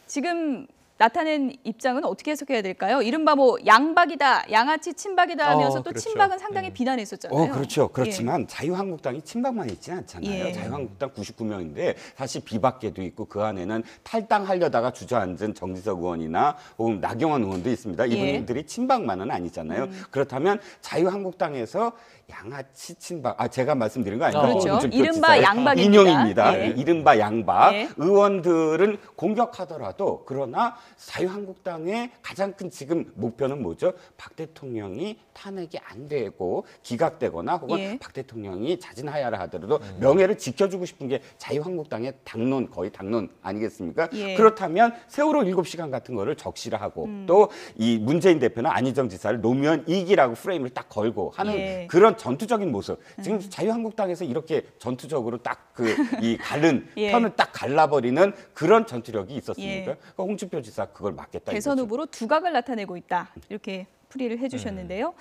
Speaker 1: 지금 나타낸 입장은 어떻게 해석해야 될까요? 이른바 뭐 양박이다, 양아치 친박이다 하면서 또
Speaker 5: 그렇죠.
Speaker 1: 친박은 상당히 비난했었잖아요.
Speaker 2: 그렇죠. 그렇지만 자유한국당이 친박만 있지는 않잖아요.
Speaker 1: 예.
Speaker 2: 자유한국당 99명인데 사실 비박계도 있고 그 안에는 탈당하려다가 주저앉은 정지석 의원이나 혹은 나경원 의원도 있습니다. 이분들이 친박만은 아니잖아요. 그렇다면 자유한국당에서 양아치 친박, 제가 말씀드린 거 아니고
Speaker 1: 그렇죠.
Speaker 2: 홍준표
Speaker 1: 이른바
Speaker 2: 지사의
Speaker 1: 양박입니다.
Speaker 2: 인용입니다.
Speaker 1: 예.
Speaker 2: 이른바 양박
Speaker 1: 예.
Speaker 2: 의원들은 공격하더라도 그러나 자유한국당의 가장 큰 지금 목표는 뭐죠? 박 대통령이 탄핵이 안 되고 기각되거나 혹은
Speaker 1: 예.
Speaker 2: 박 대통령이 자진하야를 하더라도 명예를 지켜주고 싶은 게 자유한국당의 당론, 거의 당론 아니겠습니까?
Speaker 1: 예.
Speaker 2: 그렇다면 세월호 7시간 같은 거를 적시하고 또 이 문재인 대표는 안희정 지사를 노무현 이기라고 프레임을 딱 걸고 하는
Speaker 1: 예.
Speaker 2: 그런 전투적인 모습. 지금 자유한국당에서 이렇게 전투적으로 딱 그 이 가른
Speaker 1: 예.
Speaker 2: 편을 딱 갈라버리는 그런 전투력이 있었습니까?
Speaker 1: 예.
Speaker 2: 그러니까 홍준표 지사 그걸 막겠다.
Speaker 1: 대선
Speaker 2: 이거죠.
Speaker 1: 후보로 두각을 나타내고 있다. 이렇게 풀이를 해주셨는데요.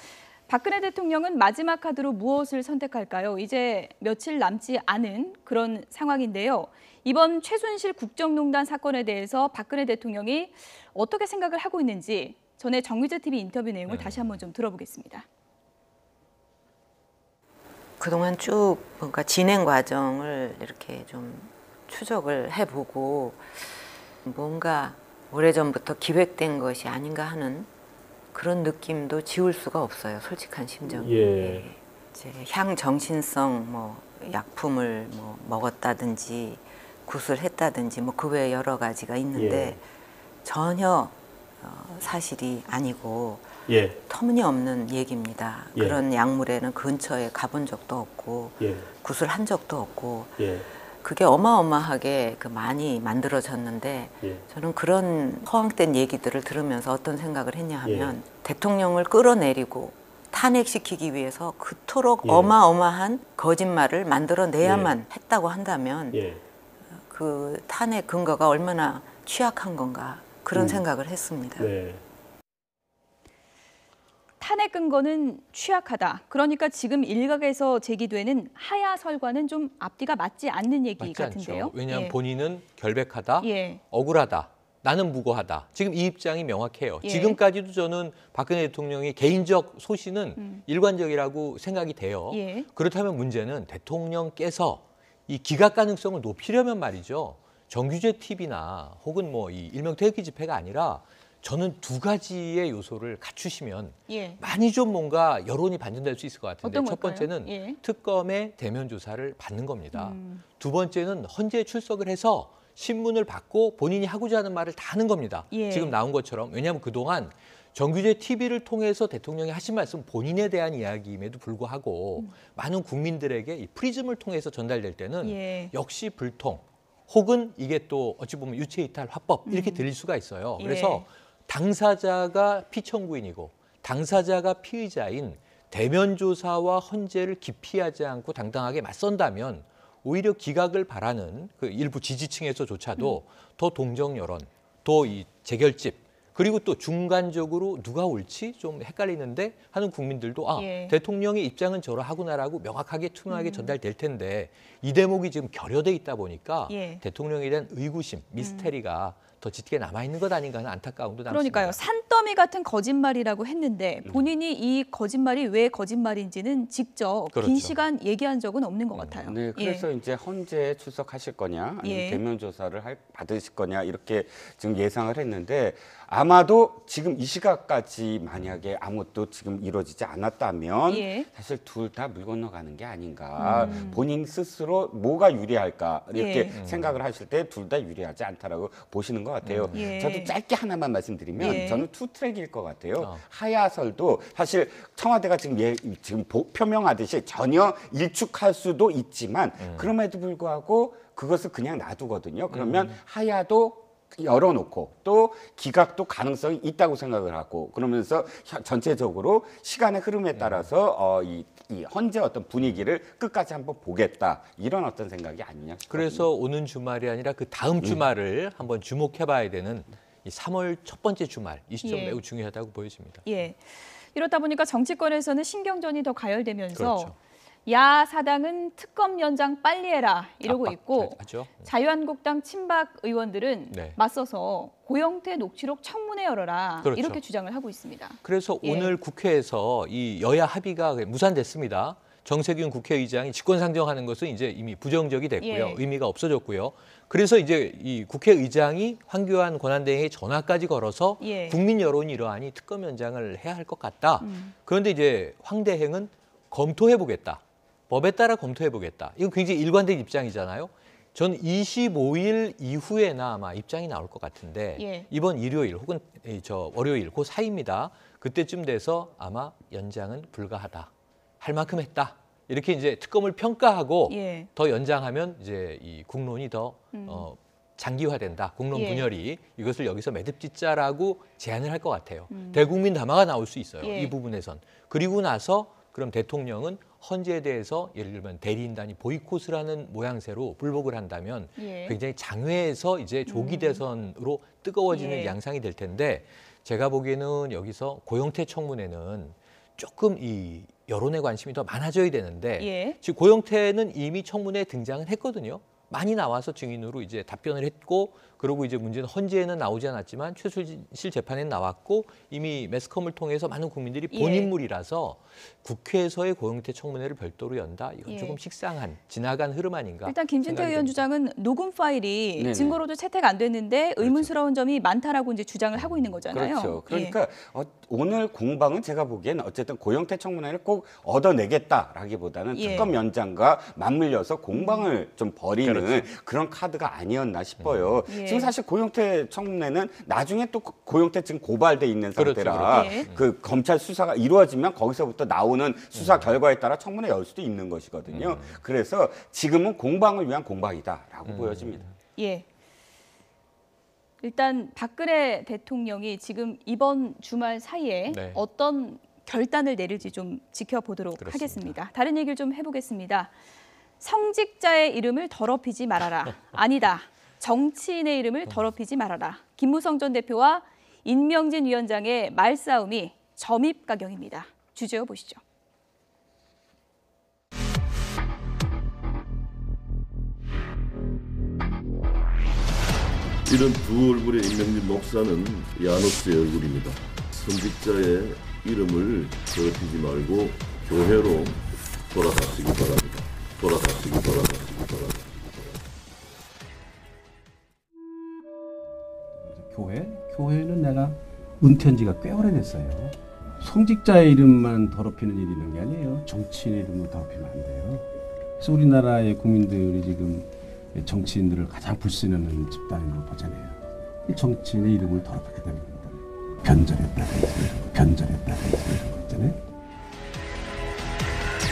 Speaker 1: 박근혜 대통령은 마지막 카드로 무엇을 선택할까요? 이제 며칠 남지 않은 그런 상황인데요. 이번 최순실 국정농단 사건에 대해서 박근혜 대통령이 어떻게 생각을 하고 있는지 전에 정유재 TV 인터뷰 내용을 다시 한번 좀 들어보겠습니다.
Speaker 4: 그동안 쭉 뭔가 진행 과정을 이렇게 좀 추적을 해보고 뭔가 오래전부터 기획된 것이 아닌가 하는 그런 느낌도 지울 수가 없어요. 솔직한 심정이.
Speaker 13: 예.
Speaker 4: 이제 향정신성 뭐 약품을 뭐 먹었다든지 구술했다든지 뭐 그 외에 여러 가지가 있는데
Speaker 13: 예.
Speaker 4: 전혀 사실이 아니고
Speaker 13: 예.
Speaker 4: 터무니없는 얘기입니다.
Speaker 13: 예.
Speaker 4: 그런 약물에는 근처에 가본 적도 없고
Speaker 13: 예.
Speaker 4: 구술한 적도 없고
Speaker 13: 예.
Speaker 4: 그게 어마어마하게 많이 만들어졌는데
Speaker 13: 예.
Speaker 4: 저는 그런 허황된 얘기들을 들으면서 어떤 생각을 했냐 하면 대통령을 끌어내리고 탄핵시키기 위해서 그토록 어마어마한 거짓말을 만들어내야만 했다고 한다면 그 탄핵 근거가 얼마나 취약한 건가 그런 생각을 했습니다.
Speaker 13: 네.
Speaker 1: 탄핵 근거는 취약하다. 그러니까 지금 일각에서 제기되는 하야 설과는 좀 앞뒤가 맞지 않는 얘기
Speaker 5: 맞지
Speaker 1: 같은데요.
Speaker 5: 않죠. 왜냐하면
Speaker 1: 예.
Speaker 5: 본인은 결백하다,
Speaker 1: 예.
Speaker 5: 억울하다, 나는 무고하다. 지금 이 입장이 명확해요.
Speaker 1: 예.
Speaker 5: 지금까지도 저는 박근혜 대통령의 개인적 소신은 일관적이라고 생각이 돼요.
Speaker 1: 예.
Speaker 5: 그렇다면 문제는 대통령께서 이 기각 가능성을 높이려면 말이죠. 정규제 TV나 혹은 뭐 이 일명 태극기 집회가 아니라 저는 두 가지의 요소를 갖추시면
Speaker 1: 예.
Speaker 5: 많이 좀 뭔가 여론이 반전될 수 있을 것 같은데
Speaker 1: 어떤
Speaker 5: 첫
Speaker 1: 걸까요?
Speaker 5: 번째는
Speaker 1: 예.
Speaker 5: 특검의 대면 조사를 받는 겁니다. 두 번째는 헌재에 출석을 해서 신문을 받고 본인이 하고자 하는 말을 다 하는 겁니다.
Speaker 1: 예.
Speaker 5: 지금 나온 것처럼. 왜냐하면 그동안 정규제 TV를 통해서 대통령이 하신 말씀 본인에 대한 이야기임에도 불구하고 많은 국민들에게 이 프리즘을 통해서 전달될 때는
Speaker 1: 예.
Speaker 5: 역시 불통 혹은 이게 또 어찌 보면 유체이탈 화법 이렇게 들릴 수가 있어요.
Speaker 1: 예.
Speaker 5: 그래서 당사자가 피청구인이고 당사자가 피의자인 대면 조사와 헌재를 기피하지 않고 당당하게 맞선다면 오히려 기각을 바라는 그 일부 지지층에서조차도 더 동정 여론, 또 이 재결집 그리고 또 중간적으로 누가 옳지 좀 헷갈리는데 하는 국민들도
Speaker 1: 예.
Speaker 5: 대통령의 입장은 저러하구나라고 명확하게 투명하게 전달될 텐데 이 대목이 지금 결여돼 있다 보니까
Speaker 1: 예.
Speaker 5: 대통령에 대한 의구심, 미스테리가 더 짙게 남아있는 것 아닌가 하는 안타까움도 남습니다.
Speaker 1: 그러니까요. 산더미 같은 거짓말이라고 했는데 본인이 이 거짓말이 왜 거짓말인지는 직접
Speaker 5: 그렇죠.
Speaker 1: 긴 시간 얘기한 적은 없는 것 같아요.
Speaker 2: 네, 그래서 이제 헌재에 출석하실 거냐, 아니면
Speaker 1: 예.
Speaker 2: 대면 조사를 받으실 거냐 이렇게 지금 예상을 했는데 아마도 지금 이 시각까지 만약에 아무것도 지금 이루어지지 않았다면
Speaker 1: 예.
Speaker 2: 사실 둘 다 물 건너가는 게 아닌가. 본인 스스로 뭐가 유리할까 이렇게
Speaker 1: 예.
Speaker 2: 생각을 하실 때 둘 다 유리하지 않다라고 보시는 것 같아요.
Speaker 1: 예.
Speaker 2: 저도 짧게 하나만 말씀드리면
Speaker 1: 예.
Speaker 2: 저는 투트랙일 것 같아요. 하야설도 사실 청와대가 지금 표명하듯이 전혀 일축할 수도 있지만 그럼에도 불구하고 그것을 그냥 놔두거든요. 그러면 하야도 열어놓고 또 기각도 가능성이 있다고 생각을 하고 그러면서 전체적으로 시간의 흐름에 따라서 이 헌재 어떤 분위기를 끝까지 한번 보겠다 이런 어떤 생각이 아니냐 싶거든요.
Speaker 5: 그래서 오는 주말이 아니라 그 다음 주말을 한번 주목해봐야 되는 이 3월 첫 번째 주말 이 시점
Speaker 1: 예.
Speaker 5: 매우 중요하다고 보여집니다.
Speaker 1: 예. 이렇다 보니까 정치권에서는 신경전이 더 가열되면서
Speaker 5: 그렇죠.
Speaker 1: 야 사당은 특검 연장 빨리 해라 이러고 있고
Speaker 5: 하죠.
Speaker 1: 자유한국당 친박 의원들은
Speaker 5: 네.
Speaker 1: 맞서서 고영태 녹취록 청문회 열어라
Speaker 5: 그렇죠.
Speaker 1: 이렇게 주장을 하고 있습니다.
Speaker 5: 그래서
Speaker 1: 예.
Speaker 5: 오늘 국회에서 이 여야 합의가 무산됐습니다. 정세균 국회의장이 직권상정하는 것은 이제 이미 부정적이 됐고요.
Speaker 1: 예.
Speaker 5: 의미가 없어졌고요. 그래서 이제 이 국회의장이 황교안 권한대행에 전화까지 걸어서
Speaker 1: 예.
Speaker 5: 국민 여론이 이러하니 특검 연장을 해야 할 것 같다. 그런데 이제 황 대행은 검토해보겠다. 법에 따라 검토해보겠다. 이건 굉장히 일관된 입장이잖아요. 전 25일 이후에나 아마 입장이 나올 것 같은데
Speaker 1: 예.
Speaker 5: 이번 일요일 혹은 월요일 그 사이입니다. 그때쯤 돼서 아마 연장은 불가하다. 할 만큼 했다. 이렇게 이제 특검을 평가하고
Speaker 1: 예.
Speaker 5: 더 연장하면 이제 이 국론이 더 장기화된다. 국론
Speaker 1: 예.
Speaker 5: 분열이 이것을 여기서 매듭 짓자라고 제안을 할 것 같아요. 대국민 담화가 나올 수 있어요.
Speaker 1: 예.
Speaker 5: 이 부분에선. 그리고 나서 그럼 대통령은 헌재에 대해서 예를 들면 대리인단이 보이콧을 하는 모양새로 불복을 한다면
Speaker 1: 예.
Speaker 5: 굉장히 장외에서 이제 조기 대선으로 뜨거워지는
Speaker 1: 예.
Speaker 5: 양상이 될 텐데 제가 보기에는 여기서 고영태 청문회는 조금 이 여론의 관심이 더 많아져야 되는데
Speaker 1: 예.
Speaker 5: 지금 고영태는 이미 청문회에 등장을 했거든요. 많이 나와서 증인으로 이제 답변을 했고 그리고 이제 문제는 헌재에는 나오지 않았지만 최순실 재판에는 나왔고 이미 매스컴을 통해서 많은 국민들이 본
Speaker 1: 예.
Speaker 5: 인물이라서 국회에서의 고영태 청문회를 별도로 연다? 이건
Speaker 1: 예.
Speaker 5: 조금 식상한 지나간 흐름 아닌가
Speaker 1: 일단 김진태
Speaker 5: 생각이
Speaker 1: 의원
Speaker 5: 됩니다.
Speaker 1: 주장은 녹음 파일이
Speaker 2: 네네.
Speaker 1: 증거로도 채택 안 됐는데 의문스러운 점이 많다라고 이제 주장을 하고 있는 거잖아요.
Speaker 2: 그렇죠.
Speaker 1: 예.
Speaker 2: 그러니까 오늘 공방은 제가 보기에는 어쨌든 고영태 청문회를 꼭 얻어내겠다라기보다는
Speaker 1: 예.
Speaker 2: 특검 연장과 맞물려서 공방을 좀 벌이는
Speaker 5: 그렇죠.
Speaker 2: 그런 카드가 아니었나 싶어요.
Speaker 1: 예.
Speaker 2: 지금 사실 고영태 청문회는 나중에 또 고영태 지금 고발돼 있는
Speaker 5: 그렇죠,
Speaker 2: 상태라
Speaker 1: 그렇죠. 예.
Speaker 2: 그 검찰 수사가 이루어지면 거기서부터 나오는 수사 결과에 따라 청문회 열 수도 있는 것이거든요. 그래서 지금은 공방을 위한 공방이다라고 보여집니다.
Speaker 1: 예. 일단 박근혜 대통령이 지금 이번 주말 사이에
Speaker 5: 네.
Speaker 1: 어떤 결단을 내릴지 좀 지켜보도록
Speaker 5: 그렇습니다.
Speaker 1: 하겠습니다. 다른 얘기를 좀 해보겠습니다. 성직자의 이름을 더럽히지 말아라. 아니다. 정치인의 이름을 더럽히지 말아라. 김무성 전 대표와 임명진 위원장의 말싸움이 점입가경입니다. 주제어 보시죠.
Speaker 7: 이런 두 얼굴의 임명진 목사는 야누스의 얼굴입니다. 선직자의 이름을 더럽히지 말고 교회로 돌아가시기 바랍니다. 돌아가시기 바랍니다.
Speaker 13: 교회는 내가 은퇴한 지가 꽤 오래됐어요. 성직자의 이름만 더럽히는 일이 있는 게 아니에요. 정치인의 이름을 더럽히면 안 돼요. 그래서 우리나라의 국민들이 지금 정치인들을 가장 불신하는 집단으로 보잖아요. 이 정치인의 이름을 더럽히게 되는 겁니다. 변절했다, 변절했다 이런 거 있잖아요.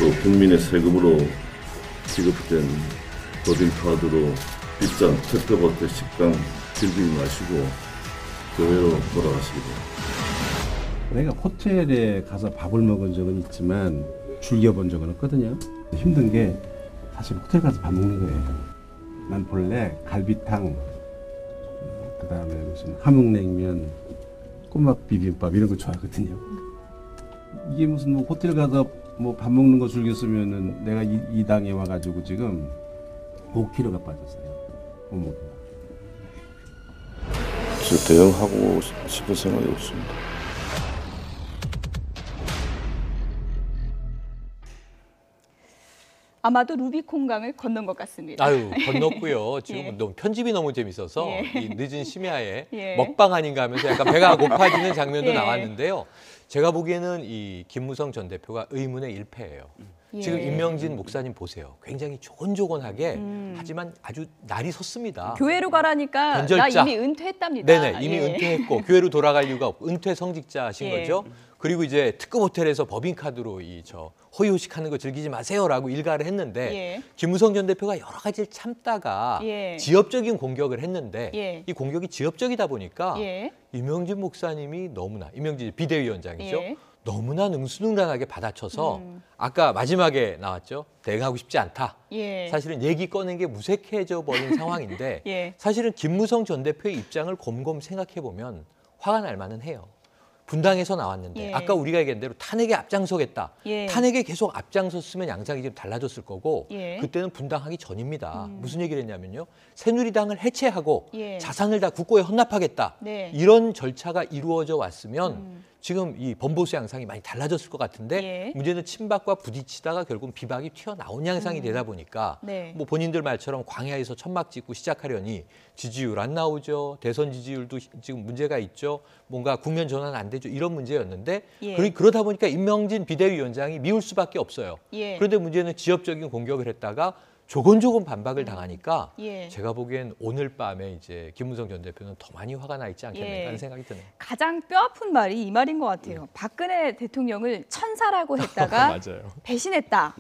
Speaker 7: 또 국민의 세금으로 지급된 법인카드로 비싼 페트버터 식당 즐기지 마시고 교회로 돌아가시기 바랍니다.
Speaker 13: 내가 호텔에 가서 밥을 먹은 적은 있지만 즐겨본 적은 없거든요. 힘든 게 사실 호텔 가서 밥 먹는 거예요. 난 본래 갈비탕, 그다음에 무슨 함흥냉면, 꼬막 비빔밥 이런 거 좋아하거든요. 이게 무슨 뭐 호텔 가서 뭐 밥 먹는 거 즐겼으면은 내가 이 당에 와가지고 지금 5kg가 빠졌어요. 몸무게가.
Speaker 7: 저 대응하고 싶은 생각이 없습니다.
Speaker 1: 아마도 루비콘강을 건넌 것 같습니다.
Speaker 5: 아유, 건넜고요. 지금
Speaker 1: 예.
Speaker 5: 너무 편집이 너무 재밌어서
Speaker 1: 예.
Speaker 5: 이 늦은 심야에
Speaker 1: 예.
Speaker 5: 먹방 아닌가 하면서 약간 배가 고파지는 장면도
Speaker 1: 예.
Speaker 5: 나왔는데요. 제가 보기에는 이 김무성 전 대표가 의문의 일패예요.
Speaker 1: 예.
Speaker 5: 지금 임명진 목사님 보세요. 굉장히 조곤조곤하게 하지만 아주 날이 섰습니다.
Speaker 1: 교회로 가라니까
Speaker 5: 변절자.
Speaker 1: 나 이미 은퇴했답니다.
Speaker 5: 네네, 이미
Speaker 1: 예.
Speaker 5: 은퇴했고 교회로 돌아갈 이유가 없고 은퇴 성직자신
Speaker 1: 예.
Speaker 5: 거죠. 그리고 이제 특급 호텔에서 법인카드로 허위호식하는 거 즐기지 마세요라고 일가를 했는데
Speaker 1: 예.
Speaker 5: 김무성 전 대표가 여러 가지를 참다가
Speaker 1: 예.
Speaker 5: 지엽적인 공격을 했는데
Speaker 1: 예.
Speaker 5: 이 공격이 지엽적이다 보니까
Speaker 1: 예.
Speaker 5: 임명진 목사님이 너무나 임명진 비대위원장이죠.
Speaker 1: 예.
Speaker 5: 너무나 능수능란하게 받아쳐서 아까 마지막에 나왔죠. 대응하고 싶지 않다.
Speaker 1: 예.
Speaker 5: 사실은 얘기 꺼낸 게 무색해져 버린 상황인데
Speaker 1: 예.
Speaker 5: 사실은 김무성 전 대표의 입장을 곰곰 생각해 보면 화가 날 만은 해요. 분당에서 나왔는데
Speaker 1: 예.
Speaker 5: 아까 우리가 얘기한 대로 탄핵에 앞장서겠다.
Speaker 1: 예.
Speaker 5: 탄핵에 계속 앞장섰으면 양상이 좀 달라졌을 거고
Speaker 1: 예.
Speaker 5: 그때는 분당하기 전입니다. 무슨 얘기를 했냐면요. 새누리당을 해체하고
Speaker 1: 예.
Speaker 5: 자산을 다 국고에 헌납하겠다.
Speaker 1: 네.
Speaker 5: 이런 절차가 이루어져 왔으면 지금 이 범보수 양상이 많이 달라졌을 것 같은데
Speaker 1: 예.
Speaker 5: 문제는 친박과 부딪히다가 결국 비박이 튀어나온 양상이 되다 보니까
Speaker 1: 네.
Speaker 5: 뭐 본인들 말처럼 광야에서 천막 짓고 시작하려니 지지율 안 나오죠. 대선 지지율도 지금 문제가 있죠. 뭔가 국면 전환 안 되죠. 이런 문제였는데
Speaker 1: 예.
Speaker 5: 그러다 보니까 임명진 비대위원장이 미울 수밖에 없어요.
Speaker 1: 예.
Speaker 5: 그런데 문제는 지엽적인 공격을 했다가 조곤조곤 반박을 당하니까
Speaker 1: 예.
Speaker 5: 제가 보기엔 오늘 밤에 이제 김무성 전 대표는 더 많이 화가 나 있지 않겠는가 하는 생각이 드네요.
Speaker 1: 가장 뼈아픈 말이 이 말인 것 같아요. 박근혜 대통령을 천사라고 했다가
Speaker 5: 맞아요.
Speaker 1: 배신했다.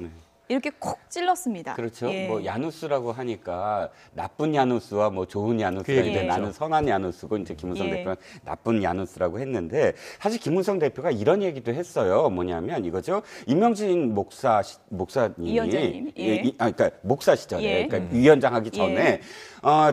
Speaker 1: 이렇게 콕 찔렀습니다.
Speaker 2: 그렇죠.
Speaker 1: 예.
Speaker 2: 뭐 야누스라고 하니까 나쁜 야누스와 뭐 좋은 야누스가
Speaker 5: 그
Speaker 2: 있는데
Speaker 1: 얘기죠.
Speaker 2: 나는 선한 야누스고 이제 김무성
Speaker 1: 예.
Speaker 2: 대표는 나쁜 야누스라고 했는데 사실 김무성 대표가 이런 얘기도 했어요. 뭐냐면 이거죠. 임명진 목사님이
Speaker 1: 위원장님. 예.
Speaker 2: 그러니까 목사 시절에
Speaker 1: 예.
Speaker 2: 그러니까 위원장 하기 전에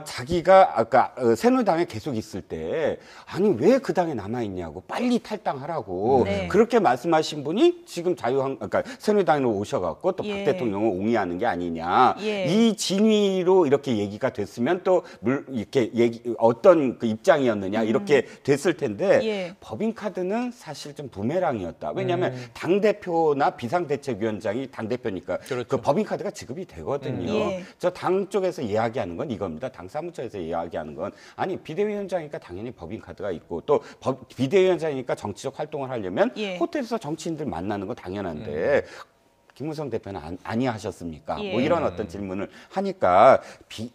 Speaker 2: 자기가 아까 새누리당에 계속 있을 때 아니 왜 그 당에 남아 있냐고 빨리 탈당하라고
Speaker 1: 네.
Speaker 2: 그렇게 말씀하신 분이 지금 그러니까 새누리당으로 오셔갖고 또
Speaker 1: 예.
Speaker 2: 박 대통령을 옹이하는 게 아니냐.
Speaker 1: 예.
Speaker 2: 이 진위로 이렇게 얘기가 됐으면 또 이렇게 어떤 그 입장이었느냐 이렇게 됐을 텐데
Speaker 1: 예.
Speaker 2: 법인카드는 사실 좀 부메랑이었다. 왜냐하면 당 대표나 비상대책위원장이 당 대표니까
Speaker 5: 그렇죠.
Speaker 2: 그 법인카드가 지급이 되거든요.
Speaker 1: 예.
Speaker 2: 저 당 쪽에서 이야기하는 건 이겁니다. 당 사무처에서 이야기하는 건 아니 비대위원장이니까 당연히 법인카드가 있고 또 비대위원장이니까 정치적 활동을 하려면
Speaker 1: 예.
Speaker 2: 호텔에서 정치인들 만나는 건 당연한데. 김무성 대표는 아니하셨습니까?
Speaker 1: 예.
Speaker 2: 뭐 이런 어떤 질문을 하니까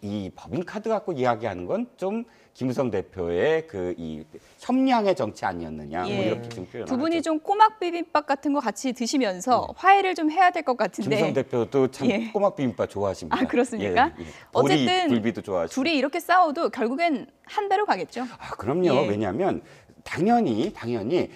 Speaker 2: 이 법인카드 갖고 이야기하는 건 좀 김무성 대표의 그 이 협량의 정치 아니었느냐 뭐
Speaker 1: 예.
Speaker 2: 이렇게 지금 표현을
Speaker 1: 두 분이
Speaker 2: 하죠.
Speaker 1: 좀 꼬막 비빔밥 같은 거 같이 드시면서 화해를 좀 해야 될 것 같은데.
Speaker 2: 김무성 대표도 참
Speaker 1: 예.
Speaker 2: 꼬막 비빔밥 좋아하십니다.
Speaker 1: 아, 그렇습니까?
Speaker 2: 예, 예.
Speaker 1: 어쨌든
Speaker 2: 굴비도 좋아하시고.
Speaker 1: 둘이 이렇게 싸워도 결국엔 한 배로 가겠죠.
Speaker 2: 아, 그럼요.
Speaker 1: 예.
Speaker 2: 왜냐하면 당연히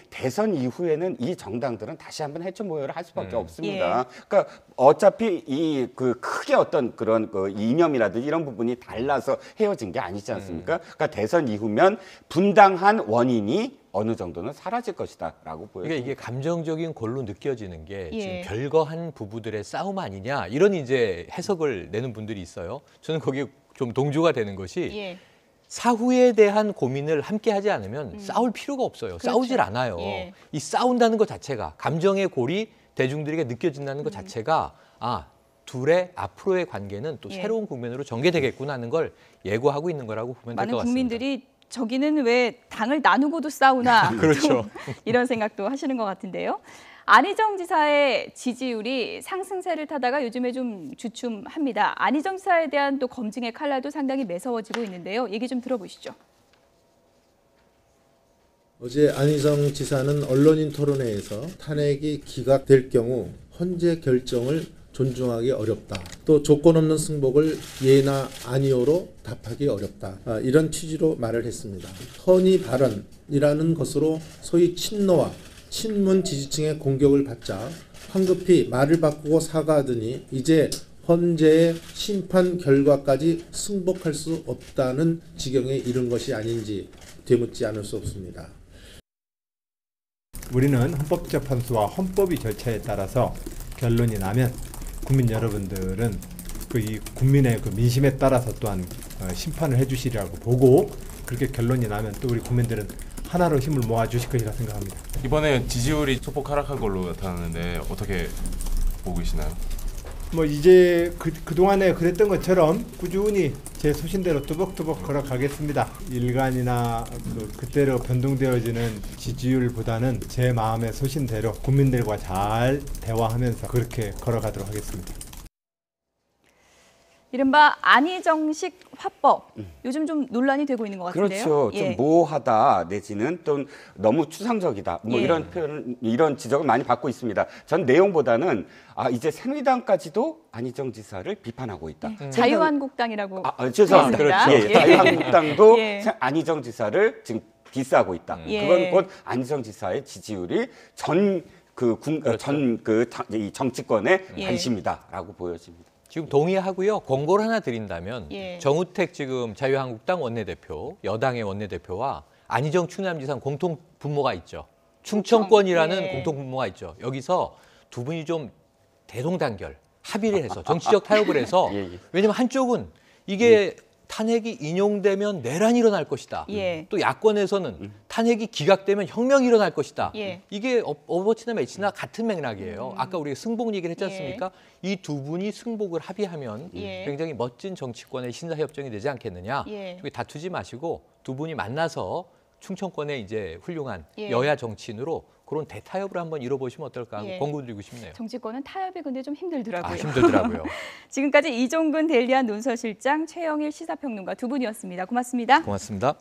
Speaker 2: 대선 이후에는 이 정당들은 다시 한번 해체 모여를 할 수밖에 없습니다. 그러니까 어차피 이 그 크게 어떤 그런 그 이념이라든지 이런 부분이 달라서 헤어진 게 아니지 않습니까? 그러니까 대선 이후면 분당한 원인이 어느 정도는 사라질 것이다라고 보여요.
Speaker 5: 그러니까 이게 감정적인 골로 느껴지는 게
Speaker 1: 예.
Speaker 5: 지금 별거한 부부들의 싸움 아니냐 이런 이제 해석을 내는 분들이 있어요. 저는 거기에 좀 동조가 되는 것이
Speaker 1: 예.
Speaker 5: 사후에 대한 고민을 함께 하지 않으면 싸울 필요가 없어요.
Speaker 1: 그렇죠.
Speaker 5: 싸우질 않아요.
Speaker 1: 예.
Speaker 5: 이 싸운다는 것 자체가 감정의 골이 대중들에게 느껴진다는 것 자체가 둘의 앞으로의 관계는 또
Speaker 1: 예.
Speaker 5: 새로운 국면으로 전개되겠구나 하는 걸 예고하고 있는 거라고 보면 될
Speaker 1: 많은
Speaker 5: 것 같습니다.
Speaker 1: 국민들이 저기는 왜 당을 나누고도 싸우나
Speaker 5: 그렇죠.
Speaker 1: 좀 이런 생각도 하시는 것 같은데요. 안희정 지사의 지지율이 상승세를 타다가 요즘에 좀 주춤합니다. 안희정 지사에 대한 또 검증의 칼날도 상당히 매서워지고 있는데요. 얘기 좀 들어보시죠.
Speaker 14: 어제 안희정 지사는 언론인 토론회에서 탄핵이 기각될 경우 헌재 결정을 존중하기 어렵다. 또 조건 없는 승복을 예나 아니오로 답하기 어렵다. 이런 취지로 말을 했습니다. 허니 발언이라는 것으로 소위 친노와 친문 지지층의 공격을 받자 황급히 말을 바꾸고 사과하더니 이제 헌재의 심판 결과까지 승복할 수 없다는 지경에 이른 것이 아닌지 되묻지 않을 수 없습니다.
Speaker 15: 우리는 헌법재판소와 헌법의 절차에 따라서 결론이 나면 국민 여러분들은 이 국민의 그 민심에 따라서 또한 심판을 해주시리라고 보고 그렇게 결론이 나면 또 우리 국민들은 하나로 힘을 모아주실 것이라 생각합니다.
Speaker 16: 이번에 지지율이 소폭 하락한 걸로 나타나는데 어떻게 보고 계시나요?
Speaker 15: 뭐 이제 그동안에 그랬던 것처럼 꾸준히 제 소신대로 뚜벅뚜벅 걸어가겠습니다. 일간이나 그때로 변동되어지는 지지율보다는 제 마음의 소신대로 국민들과 잘 대화하면서 그렇게 걸어가도록 하겠습니다.
Speaker 1: 이른바 안희정식 화법, 요즘 좀 논란이 되고 있는 것 같은데요.
Speaker 2: 그렇죠. 좀 모호하다 내지는 또 너무 추상적이다. 뭐 이런 표현, 이런 지적을 많이 받고 있습니다. 전 내용보다는 이제 새누리당까지도 안희정 지사를 비판하고 있다.
Speaker 1: 자유한국당이라고.
Speaker 2: 죄송합니다.
Speaker 1: 그렇죠.
Speaker 2: 예, 자유한국당도 안희정 지사를 지금 디스하고 있다. 그건 곧 안희정 지사의 지지율이 이 정치권의 관심이다라고 보여집니다.
Speaker 5: 지금 동의하고요. 권고를 하나 드린다면 정우택 지금 자유한국당 원내대표, 여당의 원내대표와 안희정 충남지사 공통 분모가 있죠. 충청권이라는 공통 분모가 있죠. 여기서 두 분이 좀 대동단결, 합의를 해서 정치적 타협을 해서 왜냐하면 한쪽은 이게 탄핵이 인용되면 내란이 일어날 것이다. 또 야권에서는 탄핵이 기각되면 혁명이 일어날 것이다. 이게 오버치나 매치나 같은 맥락이에요. 아까 우리가 승복 얘기를 했지 않습니까? 이 두 분이 승복을 합의하면 굉장히 멋진 정치권의 신사협정이 되지 않겠느냐. 다투지 마시고 두 분이 만나서 충청권의 이제 훌륭한 여야 정치인으로 그런 대타협을 한번 이뤄보시면 어떨까 하고 권고드리고 싶네요.
Speaker 1: 정치권은 타협이 근데 좀 힘들더라고요.
Speaker 5: 힘들더라고요.
Speaker 1: 지금까지 이종근 데일리한 논설실장, 최영일 시사평론가 두 분이었습니다. 고맙습니다.
Speaker 5: 고맙습니다.